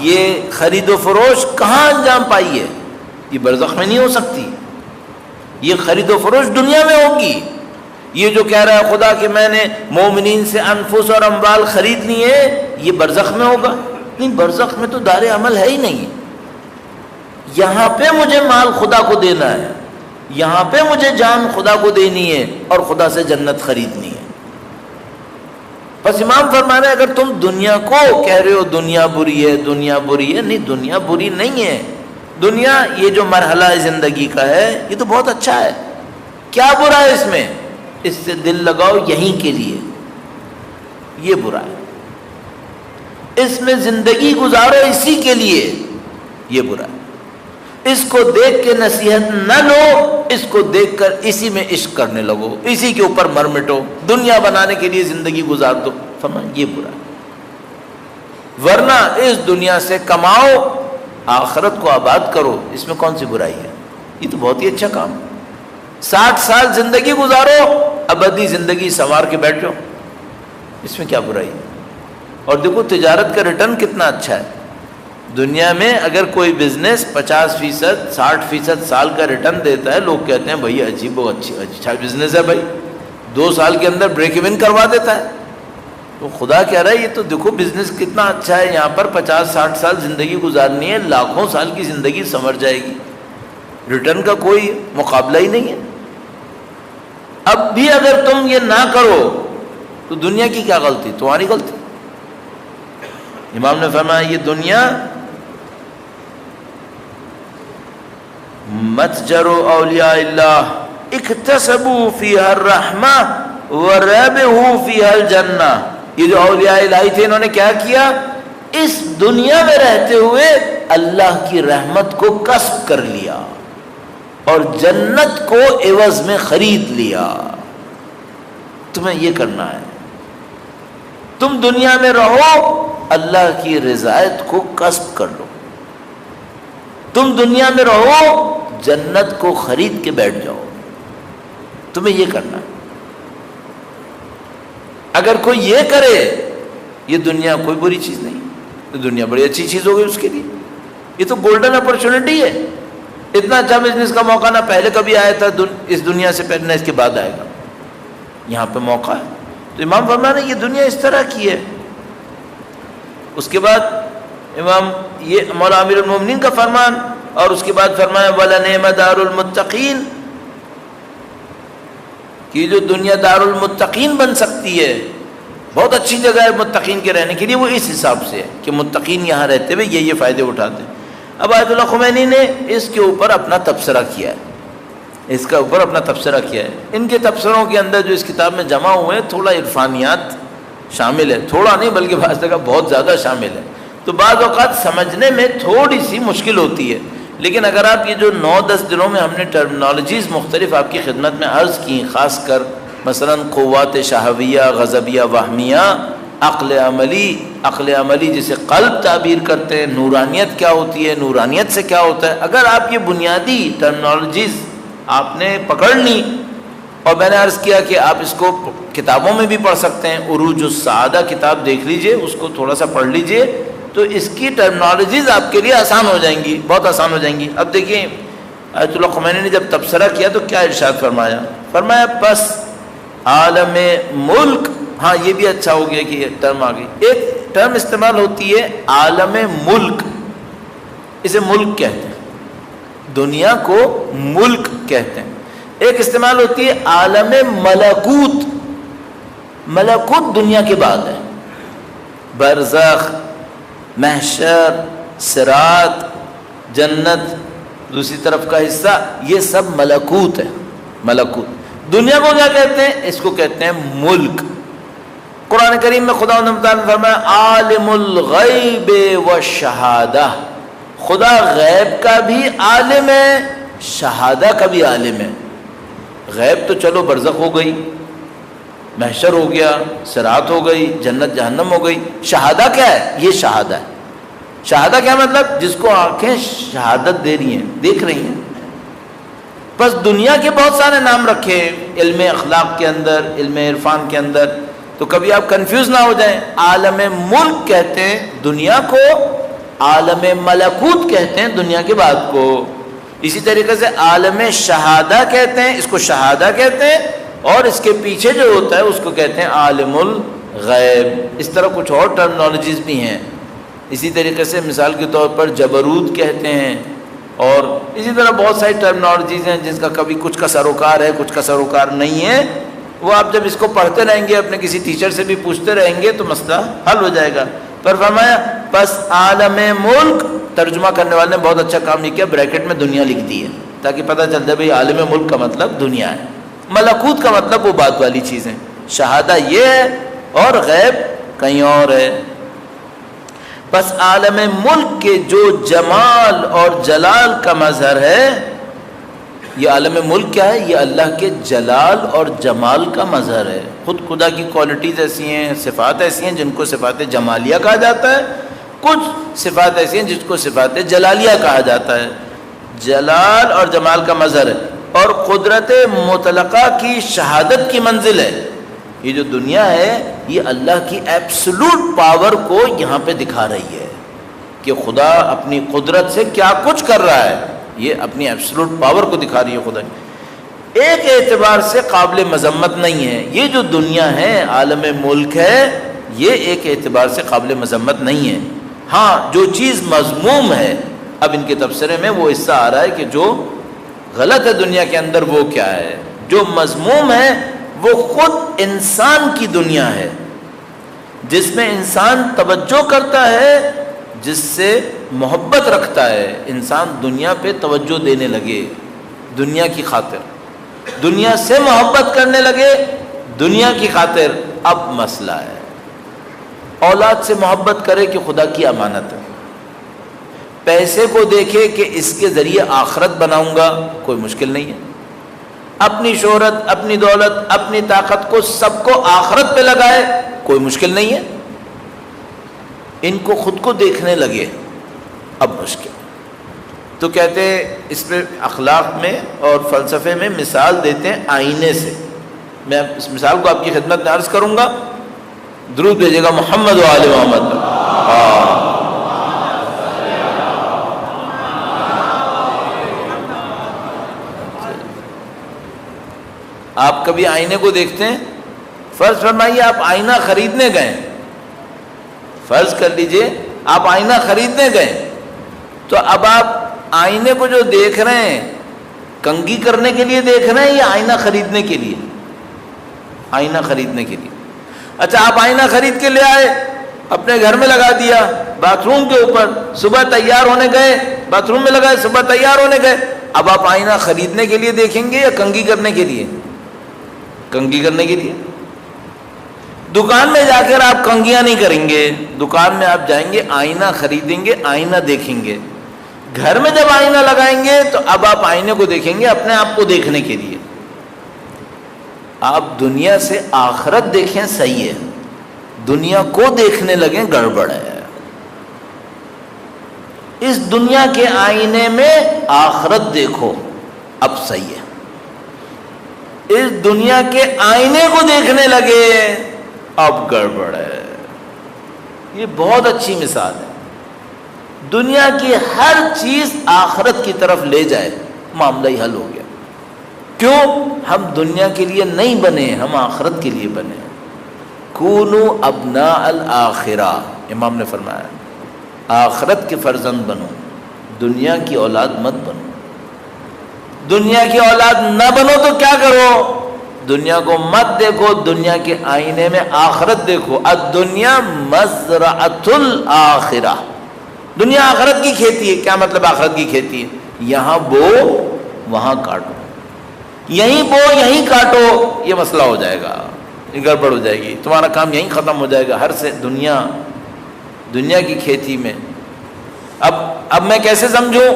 یہ خرید و فروش کہاں انجام پائی ہے؟ یہ برزخ میں نہیں ہو سکتی. یہ خرید و فروش دنیا میں ہوگی. یہ جو کہہ رہا ہے خدا کہ میں نے مومنین سے انفس اور اموال خرید لی ہے، یہ برزخ میں ہوگا؟ نہیں، برزخ میں تو دار عمل ہے ہی نہیں. یہاں پہ مجھے مال خدا کو دینا ہے، یہاں پہ مجھے جان خدا کو دینی ہے اور خدا سے جنت خریدنی ہے. بس امام فرما رہے ہیں اگر تم دنیا کو کہہ رہے ہو دنیا بری ہے، دنیا بری ہے، نہیں، دنیا بری نہیں ہے. دنیا یہ جو مرحلہ زندگی کا ہے یہ تو بہت اچھا ہے. کیا برا ہے اس میں؟ اس سے دل لگاؤ یہیں کے لیے، یہ برا ہے. اس میں زندگی گزارو اسی کے لیے، یہ برا ہے. اس کو دیکھ کے نصیحت نہ لو، اس کو دیکھ کر اسی میں عشق کرنے لگو، اسی کے اوپر مر مٹو، دنیا بنانے کے لیے زندگی گزار دو. فرمایا یہ برا ہے. ورنہ اس دنیا سے کماؤ، آخرت کو آباد کرو، اس میں کون سی برائی ہے؟ یہ تو بہت ہی اچھا کام ہے. 60 سال زندگی گزارو، ابدی زندگی سنوار کے بیٹھ جاؤ، اس میں کیا برائی؟ اور دیکھو تجارت کا ریٹرن کتنا اچھا ہے دنیا میں. اگر کوئی بزنس 50%، 60% سال کا ریٹرن دیتا ہے، لوگ کہتے ہیں بھائی عجیب و اچھا بزنس ہے بھائی، 2 سال کے اندر بریک ایون کروا دیتا ہے. تو خدا کہہ رہا ہے یہ تو دیکھو بزنس کتنا اچھا ہے، یہاں پر 50-60 سال زندگی گزارنی ہے، لاکھوں سال کی زندگی سنور جائے گی، ریٹرن کا کوئی مقابلہ ہی نہیں ہے. اب بھی اگر تم یہ نہ کرو تو دنیا کی کیا غلطی؟ تمہاری غلطی. امام نے فرمایا یہ دنیا متجر اولیاء اللہ اکتسبوا فیہا الرحمہ وربحوا فیہا الجنہ. یہ جو اولیاء الہی تھے انہوں نے کیا کیا؟ اس دنیا میں رہتے ہوئے اللہ کی رحمت کو کسب کر لیا اور جنت کو عوض میں خرید لیا. تمہیں یہ کرنا ہے، تم دنیا میں رہو اللہ کی رضایت کو کسب کر لو، تم دنیا میں رہو جنت کو خرید کے بیٹھ جاؤ، تمہیں یہ کرنا ہے. اگر کوئی یہ کرے، یہ دنیا کوئی بری چیز نہیں، تو دنیا بڑی اچھی چیز ہوگی اس کے لیے. یہ تو گولڈن اپرچونٹی ہے. اتنا اچھا بزنس کا موقع نہ پہلے کبھی آیا تھا اس دنیا سے پہلے، نہ اس کے بعد آئے گا. یہاں پہ موقع ہے. تو امام فرمایا یہ دنیا اس طرح کی ہے. اس کے بعد امام یہ مولا امیر المومنین کا فرمان، اور اس کے بعد فرمایا وَلَنِعْمَ دَارُ الْمُتَّقِينَ، کہ جو دنیا دار المتقین بن سکتی ہے، بہت اچھی جگہ ہے متقین کے رہنے کے لیے. وہ اس حساب سے ہے کہ متقین یہاں رہتے ہوئے یہ فائدے اٹھاتے ہیں. اب آیت اللہ خمینی نے اس کے اوپر اپنا تبصرہ کیا ہے، اس کا اوپر اپنا تبصرہ کیا ہے. ان کے تبصروں کے اندر جو اس کتاب میں جمع ہوئے ہیں تھوڑا عرفانیات شامل ہے، تھوڑا نہیں بلکہ بعض جگہ بہت زیادہ شامل ہے. تو بعض اوقات سمجھنے میں تھوڑی سی مشکل ہوتی ہے، لیکن اگر آپ یہ جو 9-10 دنوں میں ہم نے ٹرمنالوجیز مختلف آپ کی خدمت میں عرض کی، خاص کر مثلا قوات شہویہ، غضبیہ، وہمیہ، عقل عملی جسے قلب تعبیر کرتے ہیں، نورانیت کیا ہوتی ہے، نورانیت سے کیا ہوتا ہے، اگر آپ یہ بنیادی ٹرمنالوجیز آپ نے پکڑ لی، اور میں نے عرض کیا کہ آپ اس کو کتابوں میں بھی پڑھ سکتے ہیں. عروج السعادہ کتاب دیکھ لیجئے، اس کو تھوڑا سا پڑھ لیجئے تو اس کی ٹرمنالوجیز آپ کے لیے آسان ہو جائیں گی، بہت آسان ہو جائیں گی. اب دیکھیں آیت اللہ خمینی نے جب تبصرہ کیا تو کیا ارشاد فرمایا؟ فرمایا پس عالم ملک، ہاں یہ بھی اچھا ہو گیا کہ یہ ٹرم آ گئی. ایک ٹرم استعمال ہوتی ہے عالم ملک، اسے ملک کہتے ہیں، دنیا کو ملک کہتے ہیں. ایک استعمال ہوتی ہے عالم ملکوت. ملکوت دنیا کے بعد ہے، برزخ، محشر، صراط، جنت، دوسری طرف کا حصہ، یہ سب ملکوت ہے. ملکوت دنیا کو کیا کہتے ہیں؟ اس کو کہتے ہیں ملک. قرآن کریم میں خدا نے فرمایا عالم الغیب والشہادہ، خدا غیب کا بھی عالم ہے، شہادہ کا بھی عالم ہے. غیب تو چلو برزخ ہو گئی، محشر ہو گیا، صراط ہو گئی، جنت جہنم ہو گئی. شہادہ کیا ہے؟ یہ شہادہ ہے. شہادہ کیا مطلب؟ جس کو آنکھیں شہادت دے رہی ہیں، دیکھ رہی ہیں. بس دنیا کے بہت سارے نام رکھے علم اخلاق کے اندر، علم عرفان کے اندر، تو کبھی آپ کنفیوز نہ ہو جائیں. عالم ملک کہتے ہیں دنیا کو، عالم ملکوت کہتے ہیں دنیا کے بعد کو. اسی طریقے سے عالم شہادہ کہتے ہیں، اس کو شہادہ کہتے ہیں، اور اس کے پیچھے جو ہوتا ہے اس کو کہتے ہیں عالم الغیب. اس طرح کچھ اور ٹرمنالوجیز بھی ہیں. اسی طریقے سے مثال کے طور پر جبروت کہتے ہیں، اور اسی طرح بہت ساری ٹرمنالوجیز ہیں جس کا کبھی کچھ کا سروکار ہے، کچھ کا سروکار نہیں ہے. وہ آپ جب اس کو پڑھتے رہیں گے، اپنے کسی ٹیچر سے بھی پوچھتے رہیں گے تو مسئلہ حل ہو جائے گا. پر فرمایا بس عالم ملک، ترجمہ کرنے والے نے بہت اچھا کام یہ کیا، بریکٹ میں دنیا لکھ دی ہے تاکہ پتہ چل جائے بھائی عالم ملک کا مطلب دنیا ہے، ملکوت کا مطلب وہ بات والی چیزیں، شہادہ یہ ہے اور غیب کہیں اور ہے. بس عالم ملک کے جو جمال اور جلال کا مظہر ہے، یہ عالم ملک کیا ہے؟ یہ اللہ کے جلال اور جمال کا مظہر ہے. خود خدا کی کوالٹیز ایسی ہیں، صفات ایسی ہیں جن کو صفات جمالیہ کہا جاتا ہے، کچھ صفات ایسی ہیں جس کو صفات جلالیہ کہا جاتا ہے. جلال اور جمال کا مظہر ہے. اور قدرت مطلقہ کی شہادت کی منزل ہے. یہ جو دنیا ہے یہ اللہ کی ایبسولوٹ پاور کو یہاں پہ دکھا رہی ہے کہ خدا اپنی قدرت سے کیا کچھ کر رہا ہے. یہ اپنی ایبسولوٹ پاور کو دکھا رہی ہے خدا. ایک اعتبار سے قابل مذمت نہیں ہے یہ جو دنیا ہے، عالم ملک ہے، یہ ایک اعتبار سے قابل مذمت نہیں ہے. ہاں جو چیز مذموم ہے، اب ان کے تبصرے میں وہ حصہ آ رہا ہے کہ جو غلط ہے دنیا کے اندر وہ کیا ہے. جو مذموم ہے وہ خود انسان کی دنیا ہے، جس میں انسان توجہ کرتا ہے، جس سے محبت رکھتا ہے. انسان دنیا پہ توجہ دینے لگے دنیا کی خاطر، دنیا سے محبت کرنے لگے دنیا کی خاطر. اب مسئلہ ہے اولاد سے محبت کرے کہ خدا کی امانت ہے، پیسے کو دیکھے کہ اس کے ذریعے آخرت بناؤں گا، کوئی مشکل نہیں ہے. اپنی شہرت، اپنی دولت، اپنی طاقت کو سب کو آخرت پہ لگائے، کوئی مشکل نہیں ہے. ان کو خود کو دیکھنے لگے اب مشکل. تو کہتے اس پہ اخلاق میں اور فلسفے میں مثال دیتے ہیں آئینے سے. میں اس مثال کو آپ کی خدمت میں عرض کروں گا. درود بھیجے گا محمد و آل محمد. آپ کبھی آئینے کو دیکھتے ہیں؟ فرض فرمائیے آپ آئینہ خریدنے گئے، فرض کر لیجئے آپ آئینہ خریدنے گئے، تو اب آپ آئینے کو جو دیکھ رہے ہیں کنگھی کرنے کے لیے دیکھ رہے ہیں یا آئینہ خریدنے کے لیے؟ آئینہ خریدنے کے لیے. اچھا آپ آئینہ خرید کے لے آئے، اپنے گھر میں لگا دیا باتھ روم کے اوپر، صبح تیار ہونے گئے باتھ روم میں لگائے، صبح تیار ہونے گئے. اب آپ آئینہ خریدنے کے لیے دیکھیں گے یا کنگھی کرنے کے لیے؟ کنگھی کرنے کے لیے. دکان میں جا کر آپ کنگھیاں نہیں کریں گے، دکان میں آپ جائیں گے آئینہ خریدیں گے، آئینہ دیکھیں گے. گھر میں جب آئینہ لگائیں گے تو اب آپ آئینے کو دیکھیں گے اپنے آپ کو دیکھنے کے لیے. آپ دنیا سے آخرت دیکھیں صحیح ہے، دنیا کو دیکھنے لگیں گڑبڑ ہے. اس دنیا کے آئینے میں آخرت دیکھو اب صحیح ہے. اس دنیا کے آئینے کو دیکھنے لگے اب گڑبڑ ہے. یہ بہت اچھی مثال ہے. دنیا کی ہر چیز آخرت کی طرف لے جائے معاملہ ہی حل ہو گیا. کیوں؟ ہم دنیا کے لیے نہیں بنے، ہم آخرت کے لیے بنے. کونوا ابناء الآخرہ، امام نے فرمایا آخرت کے فرزند بنو، دنیا کی اولاد مت بنو. دنیا کی اولاد نہ بنو تو کیا کرو؟ دنیا کو مت دیکھو، دنیا کے آئینے میں آخرت دیکھو. الدنیا مزرعۃ الآخرہ، دنیا آخرت کی کھیتی ہے. کیا مطلب آخرت کی کھیتی ہے؟ یہاں بو وہاں کاٹو، یہیں بو یہیں کاٹو. یہ مسئلہ ہو جائے گا، یہ گڑبڑ ہو جائے گی، تمہارا کام یہیں ختم ہو جائے گا. ہر سے دنیا کی کھیتی میں. اب میں کیسے سمجھوں؟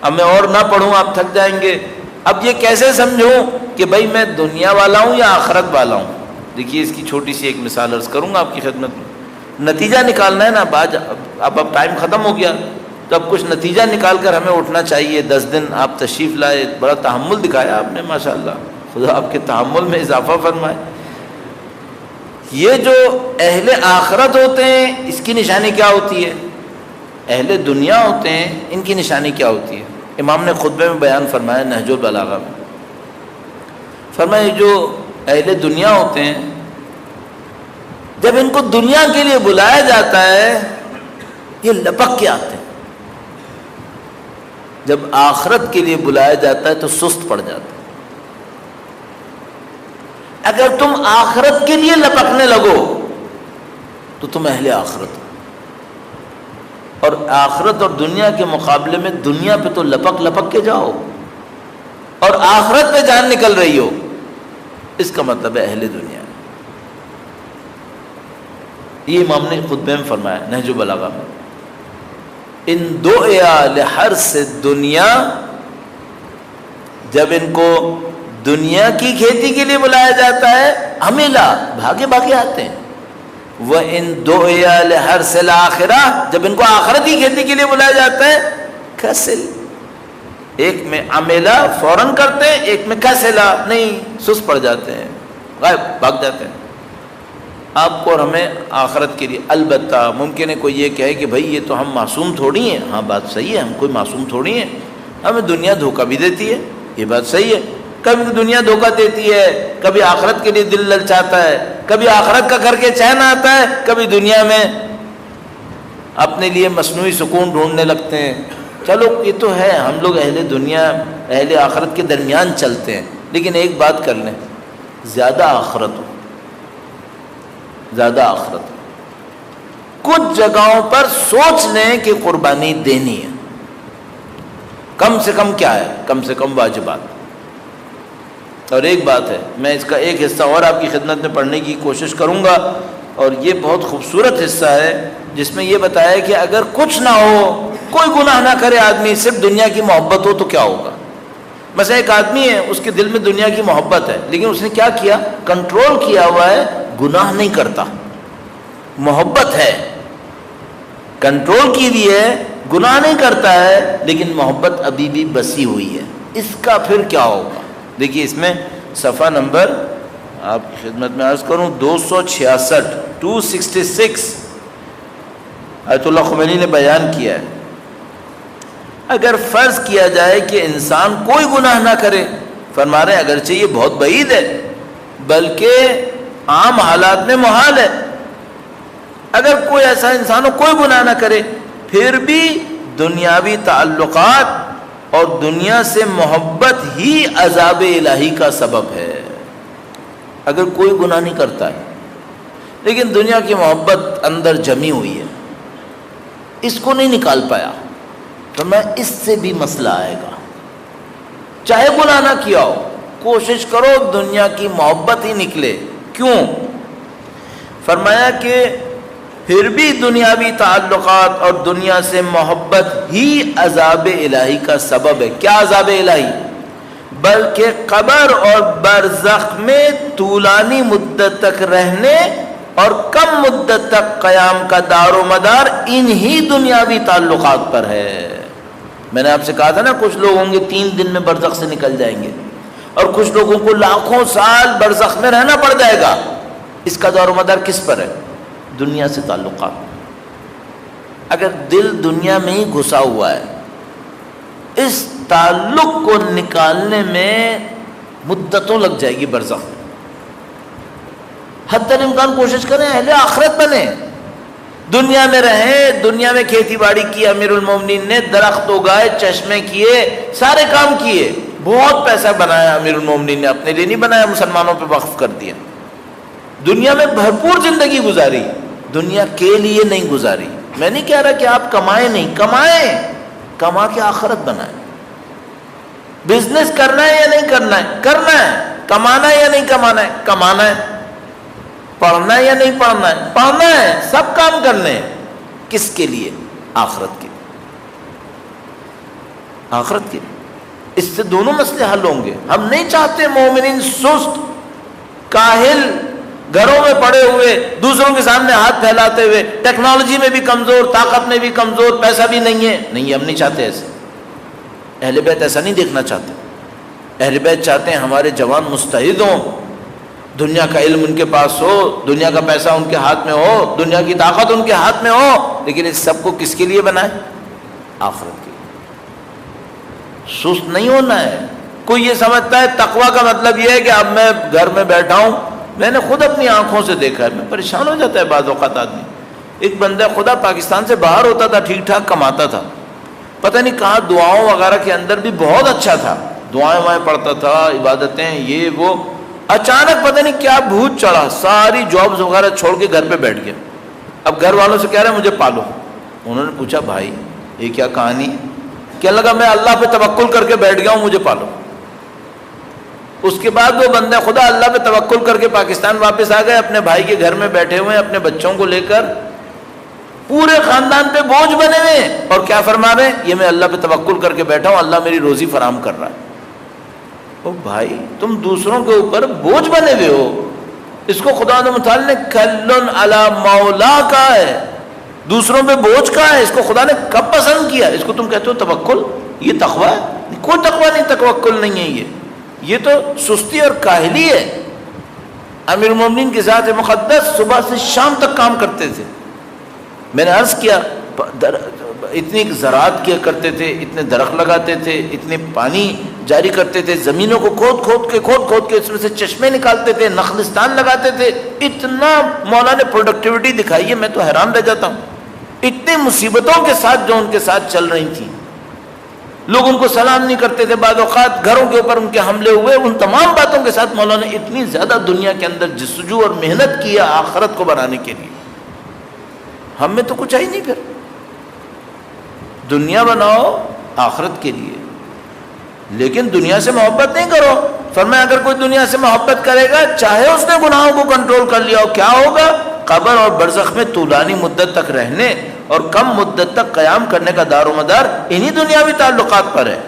اب میں اور نہ پڑھوں، آپ تھک جائیں گے. اب یہ کیسے سمجھوں کہ بھائی میں دنیا والا ہوں یا آخرت والا ہوں؟ دیکھیے اس کی چھوٹی سی ایک مثال عرض کروں گا آپ کی خدمت میں. نتیجہ نکالنا ہے نا. اب ٹائم ختم ہو گیا تو اب کچھ نتیجہ نکال کر ہمیں اٹھنا چاہیے. 10 دن آپ تشریف لائے، بڑا تحمل دکھایا آپ نے، ماشاءاللہ، خدا آپ کے تحمل میں اضافہ فرمائے. یہ جو اہل آخرت ہوتے ہیں اس کی نشانی کیا ہوتی ہے؟ اہل دنیا ہوتے ہیں ان کی نشانی کیا ہوتی ہے؟ امام نے خطبے میں بیان فرمایا نہج البلاغہ میں. فرمایا جو اہل دنیا ہوتے ہیں جب ان کو دنیا کے لیے بلایا جاتا ہے یہ لپک کے آتے ہیں، جب آخرت کے لیے بلایا جاتا ہے تو سست پڑ جاتا ہے. اگر تم آخرت کے لیے لپکنے لگو تو تم اہل آخرت ہو. اور آخرت اور دنیا کے مقابلے میں دنیا پہ تو لپک کے جاؤ اور آخرت پہ جان نکل رہی ہو، اس کا مطلب ہے اہل دنیا. یہ امام نے خطبے میں فرمایا نہج البلاغہ میں. ان دعیا لحرث دنیا، جب ان کو دنیا کی کھیتی کے لیے بلایا جاتا ہے ہمیلا بھاگے بھاگے آتے ہیں. وَإِن دُعِيَ لِحَرْثِ الْآخِرَةِ، جب ان کو آخرت کی کھیتی کے لیے بلایا جاتا ہے کسل ایک میں عملا فوراً کرتے ہیں، ایک میں کسلا نہیں، سست پڑ جاتے ہیں، غائب بھاگ جاتے ہیں۔ آپ کو اور ہمیں آخرت کے لیے البتہ ممکن ہے کوئی یہ کہے کہ بھائی یہ تو ہم معصوم تھوڑی ہیں، ہاں بات صحیح ہے، ہم کوئی معصوم تھوڑی ہیں، ہمیں دنیا دھوکہ بھی دیتی ہے، یہ بات صحیح ہے، کبھی دنیا دھوکہ دیتی ہے، کبھی آخرت کے لیے دل للچاتا ہے، کبھی آخرت کا کر کے چین آتا ہے، کبھی دنیا میں اپنے لیے مصنوعی سکون ڈھونڈنے لگتے ہیں۔ چلو یہ تو ہے، ہم لوگ اہل دنیا اہل آخرت کے درمیان چلتے ہیں، لیکن ایک بات کر لیں، زیادہ آخرت ہو، زیادہ آخرت ہو، کچھ جگہوں پر سوچ لیں کہ قربانی دینی ہے، کم سے کم کیا ہے، کم سے کم واجبات۔ اور ایک بات ہے، میں اس کا ایک حصہ اور آپ کی خدمت میں پڑھنے کی کوشش کروں گا، اور یہ بہت خوبصورت حصہ ہے جس میں یہ بتایا کہ اگر کچھ نہ ہو، کوئی گناہ نہ کرے آدمی، صرف دنیا کی محبت ہو تو کیا ہوگا۔ مثلا ایک آدمی ہے، اس کے دل میں دنیا کی محبت ہے، لیکن اس نے کیا کیا، کنٹرول کیا ہوا ہے، گناہ نہیں کرتا، محبت ہے، کنٹرول کی بھی ہے، گناہ نہیں کرتا ہے، لیکن محبت ابھی بھی بسی ہوئی ہے، اس کا پھر کیا ہوگا۔ دیکھیے اس میں صفحہ نمبر آپ کی خدمت میں عرض کروں 266 266 آیت اللہ خمینی نے بیان کیا ہے، اگر فرض کیا جائے کہ انسان کوئی گناہ نہ کرے، فرما رہے ہیں اگرچہ یہ بہت بعید ہے بلکہ عام حالات میں محال ہے، اگر کوئی ایسا انسان ہو کوئی گناہ نہ کرے، پھر بھی دنیاوی تعلقات اور دنیا سے محبت ہی عذاب الہی کا سبب ہے۔ اگر کوئی گناہ نہیں کرتا ہے لیکن دنیا کی محبت اندر جمی ہوئی ہے، اس کو نہیں نکال پایا، تو میں اس سے بھی مسئلہ آئے گا، چاہے گناہ نہ کیا ہو، کوشش کرو دنیا کی محبت ہی نکلے۔ کیوں؟ فرمایا کہ پھر بھی دنیاوی تعلقات اور دنیا سے محبت ہی عذاب الہی کا سبب ہے۔ کیا عذاب الہی؟ بلکہ قبر اور برزخ میں طولانی مدت تک رہنے اور کم مدت تک قیام کا دار و مدار انہی دنیاوی تعلقات پر ہے۔ میں نے آپ سے کہا تھا نا، کچھ لوگ ہوں گے 3 دن میں برزخ سے نکل جائیں گے، اور کچھ لوگوں کو لاکھوں سال برزخ میں رہنا پڑ جائے گا۔ اس کا دار و مدار کس پر ہے؟ دنیا سے تعلقات۔ اگر دل دنیا میں ہی گھسا ہوا ہے، اس تعلق کو نکالنے میں مدتوں لگ جائے گی برزخ میں۔ حتی الامکان کوشش کریں اہل آخرت بنیں، دنیا میں رہیں، دنیا میں کھیتی باڑی کی، امیر المومنین نے درخت اگائے، چشمے کیے، سارے کام کیے، بہت پیسہ بنایا، امیر المومنین نے اپنے لیے نہیں بنایا، مسلمانوں پہ وقف کر دیا، دنیا میں بھرپور زندگی گزاری، دنیا کے لیے نہیں گزاری۔ میں نہیں کہہ رہا کہ آپ کمائیں نہیں، کمائیں، کما کے آخرت بنائیں۔ بزنس کرنا ہے یا نہیں کرنا ہے؟ کرنا ہے۔ کمانا ہے یا نہیں کمانا ہے؟ کمانا ہے۔ پڑھنا ہے یا نہیں پڑھنا ہے؟ پڑھنا ہے۔ سب کام کرنے ہیں، کس کے لیے؟ آخرت کے لیے، آخرت کے لیے۔ اس سے دونوں مسئلے حل ہوں گے۔ ہم نہیں چاہتے مومنین سست، کاہل، گھروں میں پڑے ہوئے، دوسروں کے سامنے ہاتھ پھیلاتے ہوئے، ٹیکنالوجی میں بھی کمزور، طاقت میں بھی کمزور، پیسہ بھی نہیں ہے، نہیں، ہم نہیں چاہتے ایسے۔ اہل بیت ایسا نہیں دیکھنا چاہتے۔ اہل بیت چاہتے ہیں ہمارے جوان مستعد ہوں، دنیا کا علم ان کے پاس ہو، دنیا کا پیسہ ان کے ہاتھ میں ہو، دنیا کی طاقت ان کے ہاتھ میں ہو، لیکن اس سب کو کس کے لیے بنائے؟ آخرت کے لیے۔ سست نہیں ہونا ہے۔ کوئی یہ سمجھتا ہے تقویٰ کا مطلب یہ ہے کہ اب میں گھر میں بیٹھا ہوں، میں نے خود اپنی آنکھوں سے دیکھا ہے، میں پریشان ہو جاتا ہے بعض اوقات آدمی۔ ایک بندہ خدا پاکستان سے باہر ہوتا تھا، ٹھیک ٹھاک کماتا تھا، پتہ نہیں کہاں دعاؤں وغیرہ کے اندر بھی بہت اچھا تھا، دعائیں وائیں پڑھتا تھا، عبادتیں، یہ وہ، اچانک پتہ نہیں کیا بھوت چڑھا، ساری جابز وغیرہ چھوڑ کے گھر پہ بیٹھ گیا۔ اب گھر والوں سے کہہ رہے ہیں مجھے پالو۔ انہوں نے پوچھا بھائی یہ کیا کہانی؟ کہنے لگا میں اللہ پہ توکل کر کے بیٹھ گیا ہوں، مجھے پالو۔ اس کے بعد وہ بندہ خدا اللہ پہ توکل کر کے پاکستان واپس آ گئے، اپنے بھائی کے گھر میں بیٹھے ہوئے ہیں، اپنے بچوں کو لے کر، پورے خاندان پہ بوجھ بنے ہوئے ہیں، اور کیا فرما رہے ہیں؟ یہ میں اللہ پہ توکل کر کے بیٹھا ہوں، اللہ میری روزی فراہم کر رہا ہے۔ او بھائی تم دوسروں کے اوپر بوجھ بنے ہوئے ہو۔ اس کو خدا متعال نے کلن علی مولا کہا ہے، دوسروں پہ بوجھ کہا ہے۔ اس کو خدا نے کب پسند کیا؟ اس کو تم کہتے ہو توکل، یہ تقویٰ ہے؟ کوئی تقوی نہیں، توکل نہیں ہے، یہ تو سستی اور کاہلی ہے۔ امیر المومنین کی ذات مقدس صبح سے شام تک کام کرتے تھے۔ میں نے عرض کیا اتنی زراعت کیا کرتے تھے، اتنے درخت لگاتے تھے، اتنے پانی جاری کرتے تھے، زمینوں کو کھود کھود کے اس میں سے چشمے نکالتے تھے، نخلستان لگاتے تھے، اتنا مولا نے پروڈکٹیوٹی دکھائی ہے، میں تو حیران رہ جاتا ہوں۔ اتنی مصیبتوں کے ساتھ جو ان کے ساتھ چل رہی تھیں، لوگ ان کو سلام نہیں کرتے تھے، بعض اوقات گھروں کے اوپر ان کے حملے ہوئے، ان تمام باتوں کے ساتھ مولا نے اتنی زیادہ دنیا کے اندر جستجو اور محنت کی ہے آخرت کو بنانے کے لیے۔ ہم میں تو کچھ ہے ہی نہیں، پھر دنیا بناؤ آخرت کے لیے، لیکن دنیا سے محبت نہیں کرو۔ فرمایا اگر کوئی دنیا سے محبت کرے گا، چاہے اس نے گناہوں کو کنٹرول کر لیا ہو، کیا ہوگا؟ قبر اور برزخ میں طولانی مدت تک رہنے اور کم مدت تک قیام کرنے کا دار و مدار انہی دنیاوی تعلقات پر ہے۔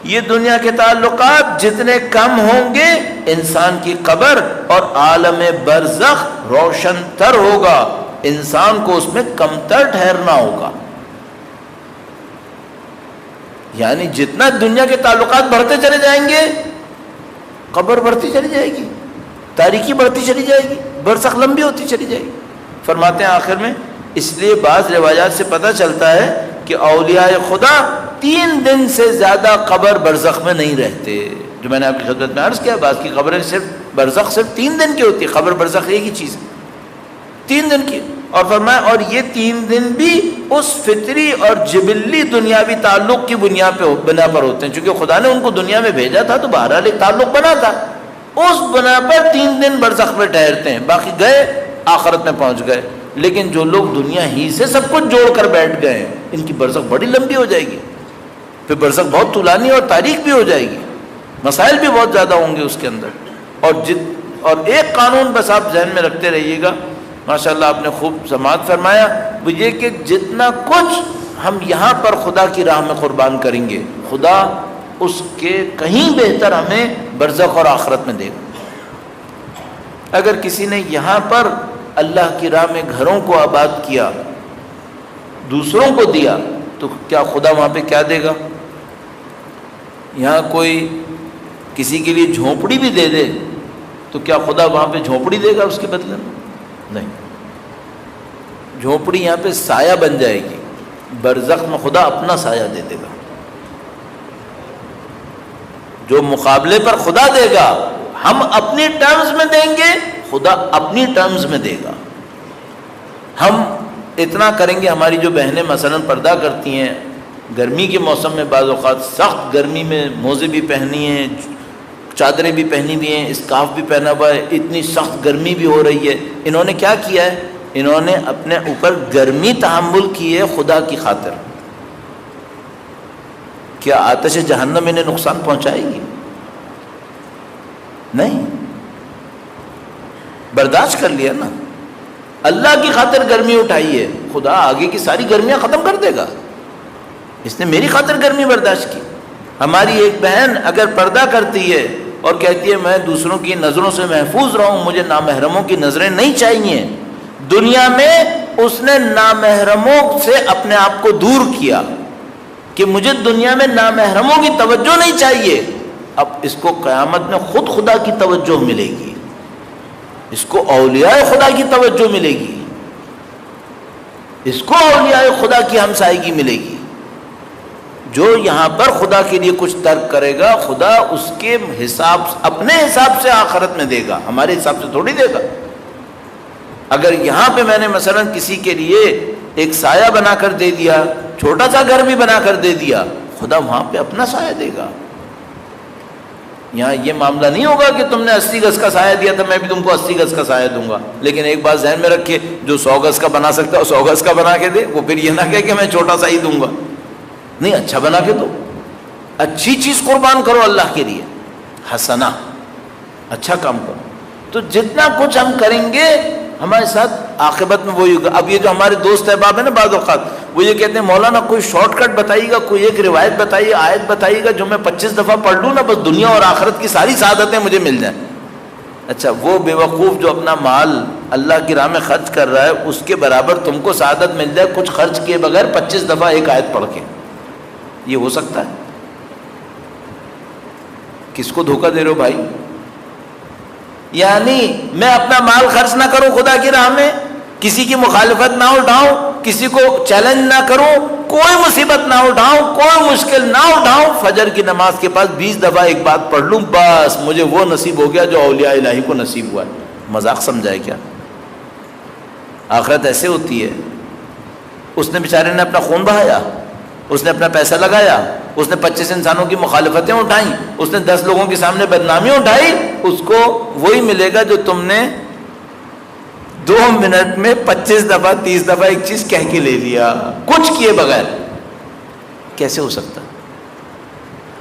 یہ دنیا کے تعلقات جتنے کم ہوں گے، انسان کی قبر اور عالم برزخ روشن تر ہوگا، انسان کو اس میں کمتر ٹھہرنا ہوگا۔ یعنی جتنا دنیا کے تعلقات بڑھتے چلے جائیں گے، قبر بڑھتی چلی جائے گی، تاریکی بڑھتی چلی جائے گی، برزخ لمبی ہوتی چلی جائے گی۔ فرماتے ہیں آخر میں، اس لیے بعض روایات سے پتہ چلتا ہے کہ اولیاء خدا 3 دن سے زیادہ قبر برزخ میں نہیں رہتے۔ جو میں نے آپ کی خدمت میں عرض کیا، بعض کی قبریں برزخ صرف 3 دن کی ہوتی ہے، قبر برزخ ایک ہی چیز ہے، 3 دن کی۔ اور فرمایا اور یہ 3 دن بھی اس فطری اور جبلی دنیاوی تعلق کی بنا پر ہوتے ہیں، چونکہ خدا نے ان کو دنیا میں بھیجا تھا تو بہرحال ایک تعلق بنا تھا، اس بنا پر 3 دن برزخ میں ٹھہرتے ہیں، باقی گئے آخرت میں پہنچ گئے۔ لیکن جو لوگ دنیا ہی سے سب کچھ جوڑ کر بیٹھ گئے ہیں، ان کی برزخ بڑی لمبی ہو جائے گی، پھر برزخ بہت طولانی اور تاریک بھی ہو جائے گی، مسائل بھی بہت زیادہ ہوں گے اس کے اندر۔ اور ایک قانون بس آپ ذہن میں رکھتے رہیے گا، ماشاءاللہ آپ نے خوب سماعت فرمایا، وہ یہ کہ جتنا کچھ ہم یہاں پر خدا کی راہ میں قربان کریں گے، خدا اس کے کہیں بہتر ہمیں برزخ اور آخرت میں دے گا۔ اگر کسی نے یہاں پر اللہ کی راہ میں گھروں کو آباد کیا، دوسروں کو دیا، تو کیا خدا وہاں پہ کیا دے گا؟ یہاں کوئی کسی کے لیے جھونپڑی بھی دے دے تو کیا خدا وہاں پہ جھونپڑی دے گا اس کے بدلے میں؟ نہیں، جھونپڑی یہاں پہ سایہ بن جائے گی، برزخ میں خدا اپنا سایہ دے دے گا۔ جو مقابلے پر خدا دے گا، ہم اپنی ٹرمز میں دیں گے، خدا اپنی ٹرمز میں دے گا۔ ہم اتنا کریں گے، ہماری جو بہنیں مثلا پردہ کرتی ہیں، گرمی کے موسم میں بعض اوقات سخت گرمی میں موزے بھی پہنی ہیں، چادریں بھی پہنی ہوئی ہیں، اسکارف بھی پہنا ہوا ہے، اتنی سخت گرمی بھی ہو رہی ہے، انہوں نے کیا کیا ہے؟ انہوں نے اپنے اوپر گرمی تحمل کی ہے خدا کی خاطر۔ کیا آتش جہنم انہیں نقصان پہنچائے گی؟ نہیں، برداشت کر لیا نا، اللہ کی خاطر گرمی اٹھائی ہے، خدا آگے کی ساری گرمیاں ختم کر دے گا، اس نے میری خاطر گرمی برداشت کی۔ ہماری ایک بہن اگر پردہ کرتی ہے اور کہتی ہے میں دوسروں کی نظروں سے محفوظ رہوں، مجھے نامحرموں کی نظریں نہیں چاہیے، دنیا میں اس نے نامحرموں سے اپنے آپ کو دور کیا کہ مجھے دنیا میں نامحرموں کی توجہ نہیں چاہیے، اب اس کو قیامت میں خود خدا کی توجہ ملے گی، اس کو اولیاء خدا کی توجہ ملے گی، اس کو اولیاء خدا کی ہمسائیگی ملے گی۔ جو یہاں پر خدا کے لیے کچھ ترک کرے گا، خدا اس کے حساب اپنے حساب سے آخرت میں دے گا، ہمارے حساب سے تھوڑی دے گا۔ اگر یہاں پہ میں نے مثلا کسی کے لیے ایک سایہ بنا کر دے دیا، چھوٹا سا گھر بھی بنا کر دے دیا، خدا وہاں پہ اپنا سایہ دے گا۔ یہاں یہ معاملہ نہیں ہوگا کہ تم نے 80 گز کا سایہ دیا تھا میں بھی تم کو 80 گز کا سایہ دوں گا، لیکن ایک بات ذہن میں رکھیے، جو 100 گز کا بنا سکتا ہے 100 گز کا بنا کے دے، وہ پھر یہ نہ کہے کہ میں چھوٹا سا ہی دوں گا، نہیں، اچھا بنا کے دو، اچھی چیز قربان کرو اللہ کے لیے، حسنہ، اچھا کام کرو۔ تو جتنا کچھ ہم کریں گے ہمارے ساتھ عاقبت میں وہی ہوگا۔ اب یہ جو ہمارے دوست احباب ہیں نا، بعض اوقات وہ یہ کہتے ہیں مولانا کوئی شارٹ کٹ بتائیے گا، کوئی ایک روایت بتائیے، آیت بتائیے گا جو میں 25 دفعہ پڑھ لوں نا، بس دنیا اور آخرت کی ساری سعادتیں مجھے مل جائیں۔ اچھا، وہ بے وقوف جو اپنا مال اللہ کی راہ میں خرچ کر رہا ہے، اس کے برابر تم کو سعادت مل جائے کچھ خرچ کیے بغیر 25 دفعہ ایک آیت پڑھ کے، یہ ہو سکتا ہے؟ کس کو دھوکہ دے رہے ہو بھائی؟ یعنی میں اپنا مال خرچ نہ کروں خدا کی راہ میں، کسی کی مخالفت نہ اٹھاؤں، کسی کو چیلنج نہ کروں، کوئی مصیبت نہ اٹھاؤں، کوئی مشکل نہ اٹھاؤں، فجر کی نماز کے پاس 20 دفعہ ایک بات پڑھ لوں، بس مجھے وہ نصیب ہو گیا جو اولیاء الہی کو نصیب ہوا ہے۔ مذاق سمجھا ہے کیا؟ آخرت ایسے ہوتی ہے۔ اس نے بیچارے نے اپنا خون بہایا، اس نے اپنا پیسہ لگایا، اس نے 25 انسانوں کی مخالفتیں اٹھائیں، اس نے 10 لوگوں کے سامنے بدنامی اٹھائی، اس کو وہی ملے گا جو تم نے 2 منٹ میں 25 دفعہ 30 دفعہ ایک چیز کہہ کے لے لیا، کچھ کیے بغیر۔ کیسے ہو سکتا؟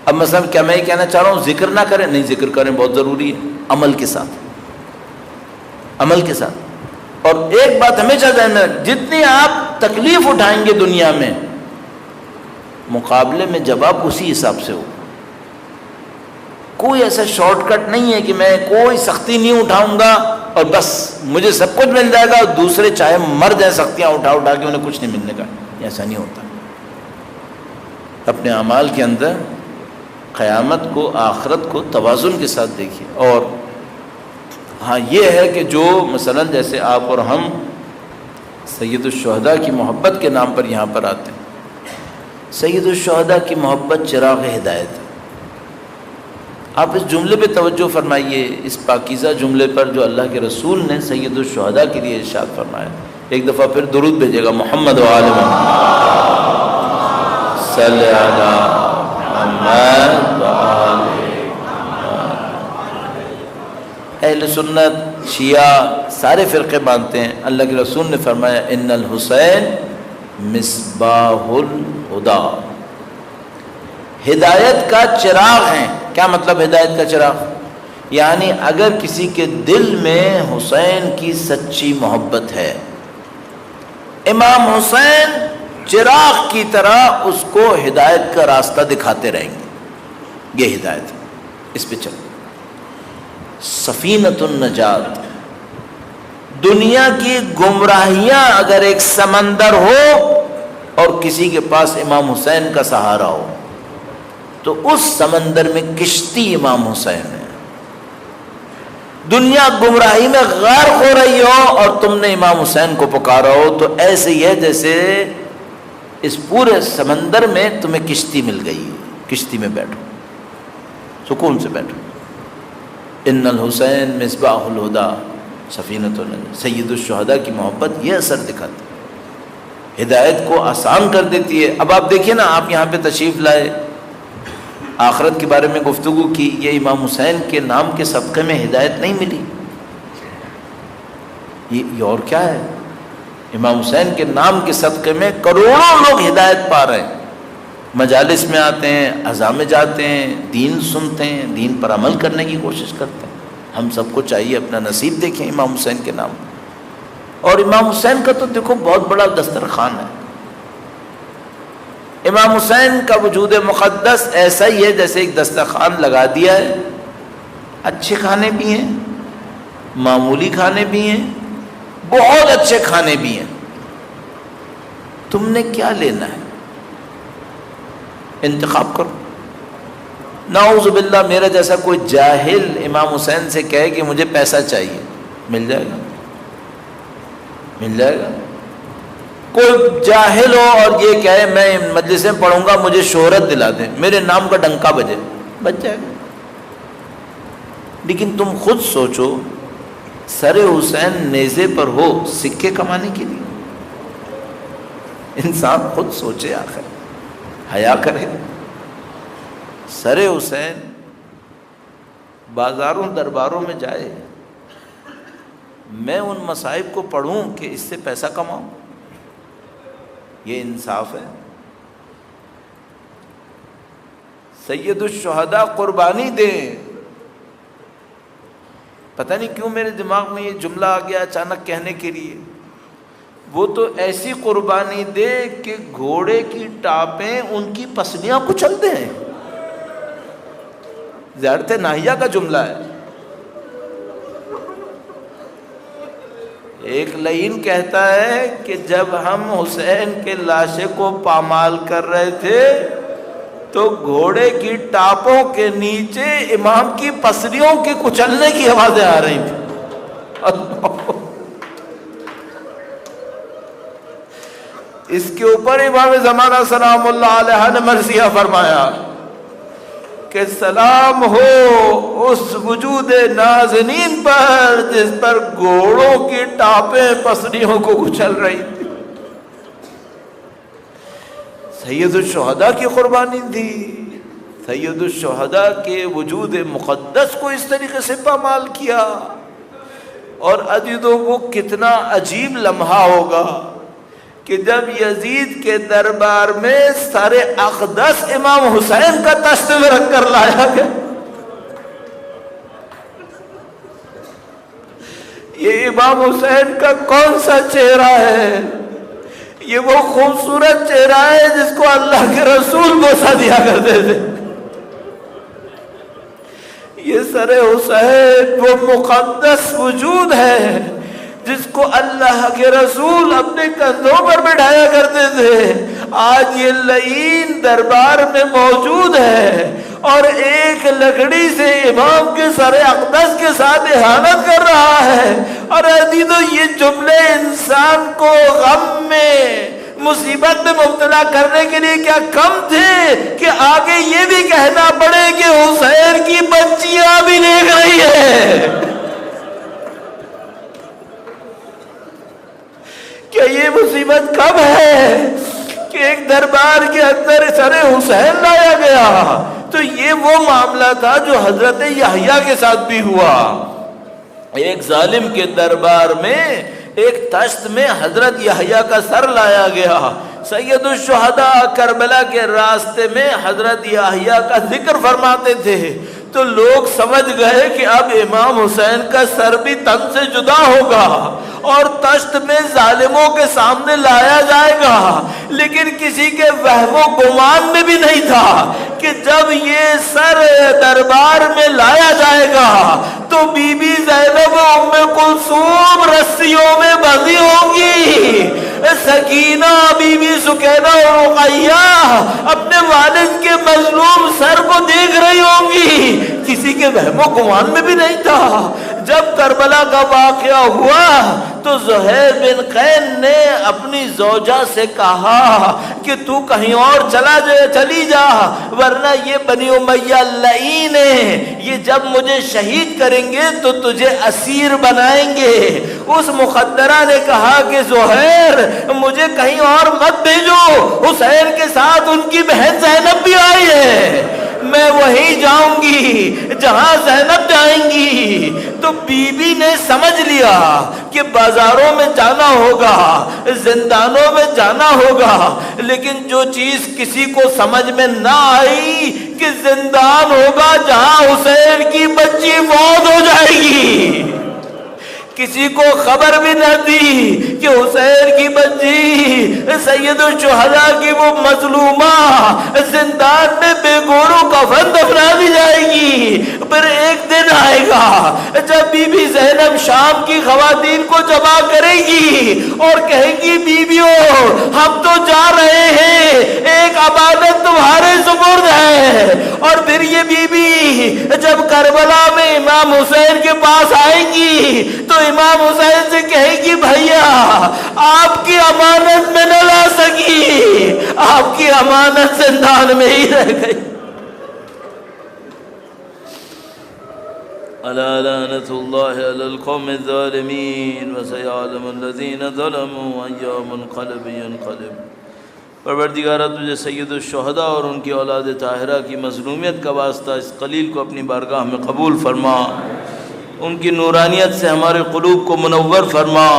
اب مثلا کیا میں یہ کہنا چاہ رہا ہوں ذکر نہ کریں؟ نہیں، ذکر کریں، بہت ضروری ہے، عمل کے ساتھ، عمل کے ساتھ۔ اور ایک بات ہمیشہ ذہن میں رکھیں، جتنی آپ تکلیف اٹھائیں گے دنیا میں، مقابلے میں جواب اسی حساب سے ہو۔ کوئی ایسا شارٹ کٹ نہیں ہے کہ میں کوئی سختی نہیں اٹھاؤں گا اور بس مجھے سب کچھ مل جائے گا اور دوسرے چاہے مر جائیں سختیاں اٹھا اٹھا کے، انہیں کچھ نہیں ملنے کا۔ ایسا نہیں ہوتا۔ اپنے اعمال کے اندر قیامت کو، آخرت کو توازن کے ساتھ دیکھیے۔ اور ہاں یہ ہے کہ جو مثلا جیسے آپ اور ہم سید الشہداء کی محبت کے نام پر یہاں پر آتے ہیں، سید الشہداء کی محبت چراغ ہدایت ہے۔ آپ اس جملے پہ توجہ فرمائیے، اس پاکیزہ جملے پر جو اللہ کے رسول نے سید الشہداء کے لیے ارشاد فرمایا۔ ایک دفعہ پھر درود بھیجے گا، محمد و آل محمد صلی علی محمد و آل محمد۔ اہل سنت، شیعہ، سارے فرقے مانتے ہیں، اللہ کے رسول نے فرمایا ان الحسین مصباح الہدیٰ، ہدایت کا چراغ ہیں۔ کیا مطلب ہدایت کا چراغ؟ یعنی اگر کسی کے دل میں حسین کی سچی محبت ہے، امام حسین چراغ کی طرح اس کو ہدایت کا راستہ دکھاتے رہیں گے۔ یہ ہدایت ہے، اس پہ چلو۔ سفینۃ النجات، دنیا کی گمراہیاں اگر ایک سمندر ہو اور کسی کے پاس امام حسین کا سہارا ہو تو اس سمندر میں کشتی امام حسین ہے۔ دنیا گمراہی میں غرق ہو رہی ہو اور تم نے امام حسین کو پکارا ہو تو ایسے ہی ہے جیسے اس پورے سمندر میں تمہیں کشتی مل گئی، کشتی میں بیٹھو، سکون سے بیٹھو۔ ان الحسین مصباح الہدیٰ سفینۃ النجات، سید الشہداء کی محبت یہ اثر دکھاتی ہے، ہدایت کو آسان کر دیتی ہے۔ اب آپ دیکھیے نا، آپ یہاں پہ تشریف لائے، آخرت کے بارے میں گفتگو کی، یہ امام حسین کے نام کے صدقے میں ہدایت نہیں ملی، یہ اور کیا ہے؟ امام حسین کے نام کے صدقے میں کروڑوں لوگ ہدایت پا رہے ہیں، مجالس میں آتے ہیں، عزا میں جاتے ہیں، دین سنتے ہیں، دین پر عمل کرنے کی کوشش کرتے ہیں۔ ہم سب کو چاہیے اپنا نصیب دیکھیں امام حسین کے نام۔ اور امام حسین کا تو دیکھو بہت بڑا دسترخوان ہے۔ امام حسین کا وجود مقدس ایسا ہی ہے جیسے ایک دسترخوان لگا دیا ہے، اچھے کھانے بھی ہیں، معمولی کھانے بھی ہیں، بہت اچھے کھانے بھی ہیں۔ تم نے کیا لینا ہے؟ انتخاب کرو۔ نعوذ باللہ میرا جیسا کوئی جاہل امام حسین سے کہے کہ مجھے پیسہ چاہیے، مل جائے گا؟ مل جائے گا؟ کوئی جاہل ہو اور یہ کہے میں مجلس میں پڑھوں گا، مجھے شہرت دلا دیں، میرے نام کا ڈنکا بجے، بج جائے گا۔ لیکن تم خود سوچو، سر حسین نیزے پر ہو سکے کمانے کے لیے؟ انسان خود سوچے، آخر حیا کرے۔ سر حسین بازاروں درباروں میں جائے، میں ان مصائب کو پڑھوں کہ اس سے پیسہ کماؤں، یہ انصاف ہے؟ سید الشہداء قربانی دیں۔ پتہ نہیں کیوں میرے دماغ میں یہ جملہ آ گیا اچانک کہنے کے لیے، وہ تو ایسی قربانی دے کہ گھوڑے کی ٹاپیں ان کی پسلیاں کچل دیں۔ زیارت ناہیہ کا جملہ ہے۔ ایک لعین کہتا ہے کہ جب ہم حسین کے لاشے کو پامال کر رہے تھے تو گھوڑے کی ٹاپوں کے نیچے امام کی پسلیوں کے کچلنے کی آوازیں آ رہی تھیں۔ اس کے اوپر امام زمانہ سلام اللہ علیہ نے مرثیہ فرمایا کہ سلام ہو اس وجود نازنین پر جس پر گھوڑوں کی ٹاپیں پسلیوں کو کچل رہی تھی۔ سید الشہداء کی قربانی تھی، سید الشہداء کے وجود مقدس کو اس طریقے سے پامال کیا۔ اور عزیزو وہ کتنا عجیب لمحہ ہوگا کہ جب یزید کے دربار میں سر اقدس امام حسین کا تشت میں رکھ کر لایا گیا۔ یہ امام حسین کا کون سا چہرہ ہے؟ یہ وہ خوبصورت چہرہ ہے جس کو اللہ کے رسول بوسہ دیا کرتے تھے۔ یہ سر حسین وہ مقدس وجود ہے جس کو اللہ کے رسول اپنے کندھوں پر بٹھایا کرتے تھے، آج یہ لعین دربار میں موجود ہے اور ایک لکڑی سے امام کے سر اقدس کے ساتھ احانت کر رہا ہے۔ اور عزیزو یہ جملے انسان کو غم میں مصیبت میں مبتلا کرنے کے لیے کیا کم تھے کہ آگے یہ بھی کہنا پڑے کہ حسین کی بچیاں بھی دیکھ رہی ہے۔ کیا یہ مصیبت کب ہے کہ ایک دربار کے اندر سر حسین لایا گیا؟ تو یہ وہ معاملہ تھا جو حضرت یحییٰ کے ساتھ بھی ہوا۔ ایک ظالم کے دربار میں ایک تشت میں حضرت یحییٰ کا سر لایا گیا۔ سید الشہداء کربلا کے راستے میں حضرت یحییٰ کا ذکر فرماتے تھے تو لوگ سمجھ گئے کہ اب امام حسین کا سر بھی تن سے جدا ہوگا اور تشت میں ظالموں کے سامنے لایا جائے گا، لیکن کسی کے وہم و گمان میں بھی نہیں تھا کہ جب یہ سر دربار میں لایا جائے گا تو بی بی زینب و ام کلثوم رسیوں میں بندھی ہوں گی، سکینہ بی بی سکینہ اور رقیہ اپنے والد کے مظلوم سر کو دیکھ رہی ہوں گی۔ کسی کے وہم و گمان میں بھی نہیں تھا۔ جب کربلا کا واقعہ ہوا تو زہیر بن قین نے اپنی زوجہ سے کہا کہ تو کہیں اور چلی جا، ورنہ یہ بنی امیہ لعین ہے، یہ جب مجھے شہید کریں گے تو تجھے اسیر بنائیں گے۔ اس مخدرہ نے کہا کہ زہیر مجھے کہیں اور مت بھیجو، حسین کے ساتھ ان کی بہن زینب بھی آئی ہے، میں وہیں جاؤں گی جہاں زینب جائیں گی۔ تو بی بی نے سمجھ لیا کہ بازاروں میں جانا ہوگا، زندانوں میں جانا ہوگا، لیکن جو چیز کسی کو سمجھ میں نہ آئی کہ زندان ہوگا جہاں حسین کی بچی فوت ہو جائے گی۔ کسی کو خبر بھی نہ دی کہ حسین کی بچی سید الشہداء کی وہ مظلومہ زندان میں بے گورو کفن دفنا دی جائے گی۔ پھر ایک دن آئے گا جب بی بی زینب شام کی خواتین کو جمع کرے گی اور کہے گی بیویوں ہم تو جا رہے ہیں، ایک عبادت تمہارے سپرد ہے۔ اور پھر یہ بی بی جب کربلا میں امام حسین کے پاس آئے گی تو امام حسین سے کہے گی بھیا آپ کی امانت میں نہ لا سکی، آپ کی امانت زندان میں ہی رہ گئی۔ الا لعنۃ اللہ علی القوم الظالمین وسیعلم الذین ظلموا ای منقلب ینقلب۔ پروردگارہ تجھے سید الشہداء اور ان کی اولاد طاہرہ کی مظلومیت کا واسطہ اس قلیل کو اپنی بارگاہ میں قبول فرما، ان کی نورانیت سے ہمارے قلوب کو منور فرما،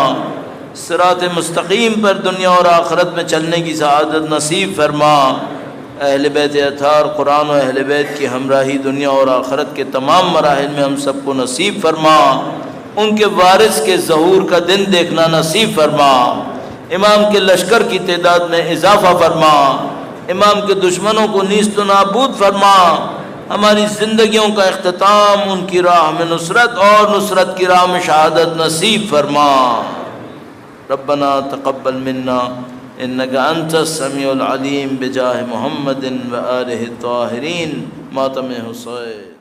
صراط مستقیم پر دنیا اور آخرت میں چلنے کی سعادت نصیب فرما۔ اہل بیت اطہار قرآن و اہل بیت کی ہمراہی دنیا اور آخرت کے تمام مراحل میں ہم سب کو نصیب فرما، ان کے وارث کے ظہور کا دن دیکھنا نصیب فرما، امام کے لشکر کی تعداد میں اضافہ فرما، امام کے دشمنوں کو نیست و نابود فرما، ہماری زندگیوں کا اختتام ان کی راہ میں نصرت اور نصرت کی راہ میں شہادت نصیب فرما۔ ربنا تقبل منا إنك أنت السميع العليم بجاه محمد وآله الطاهرين ماتم حسين.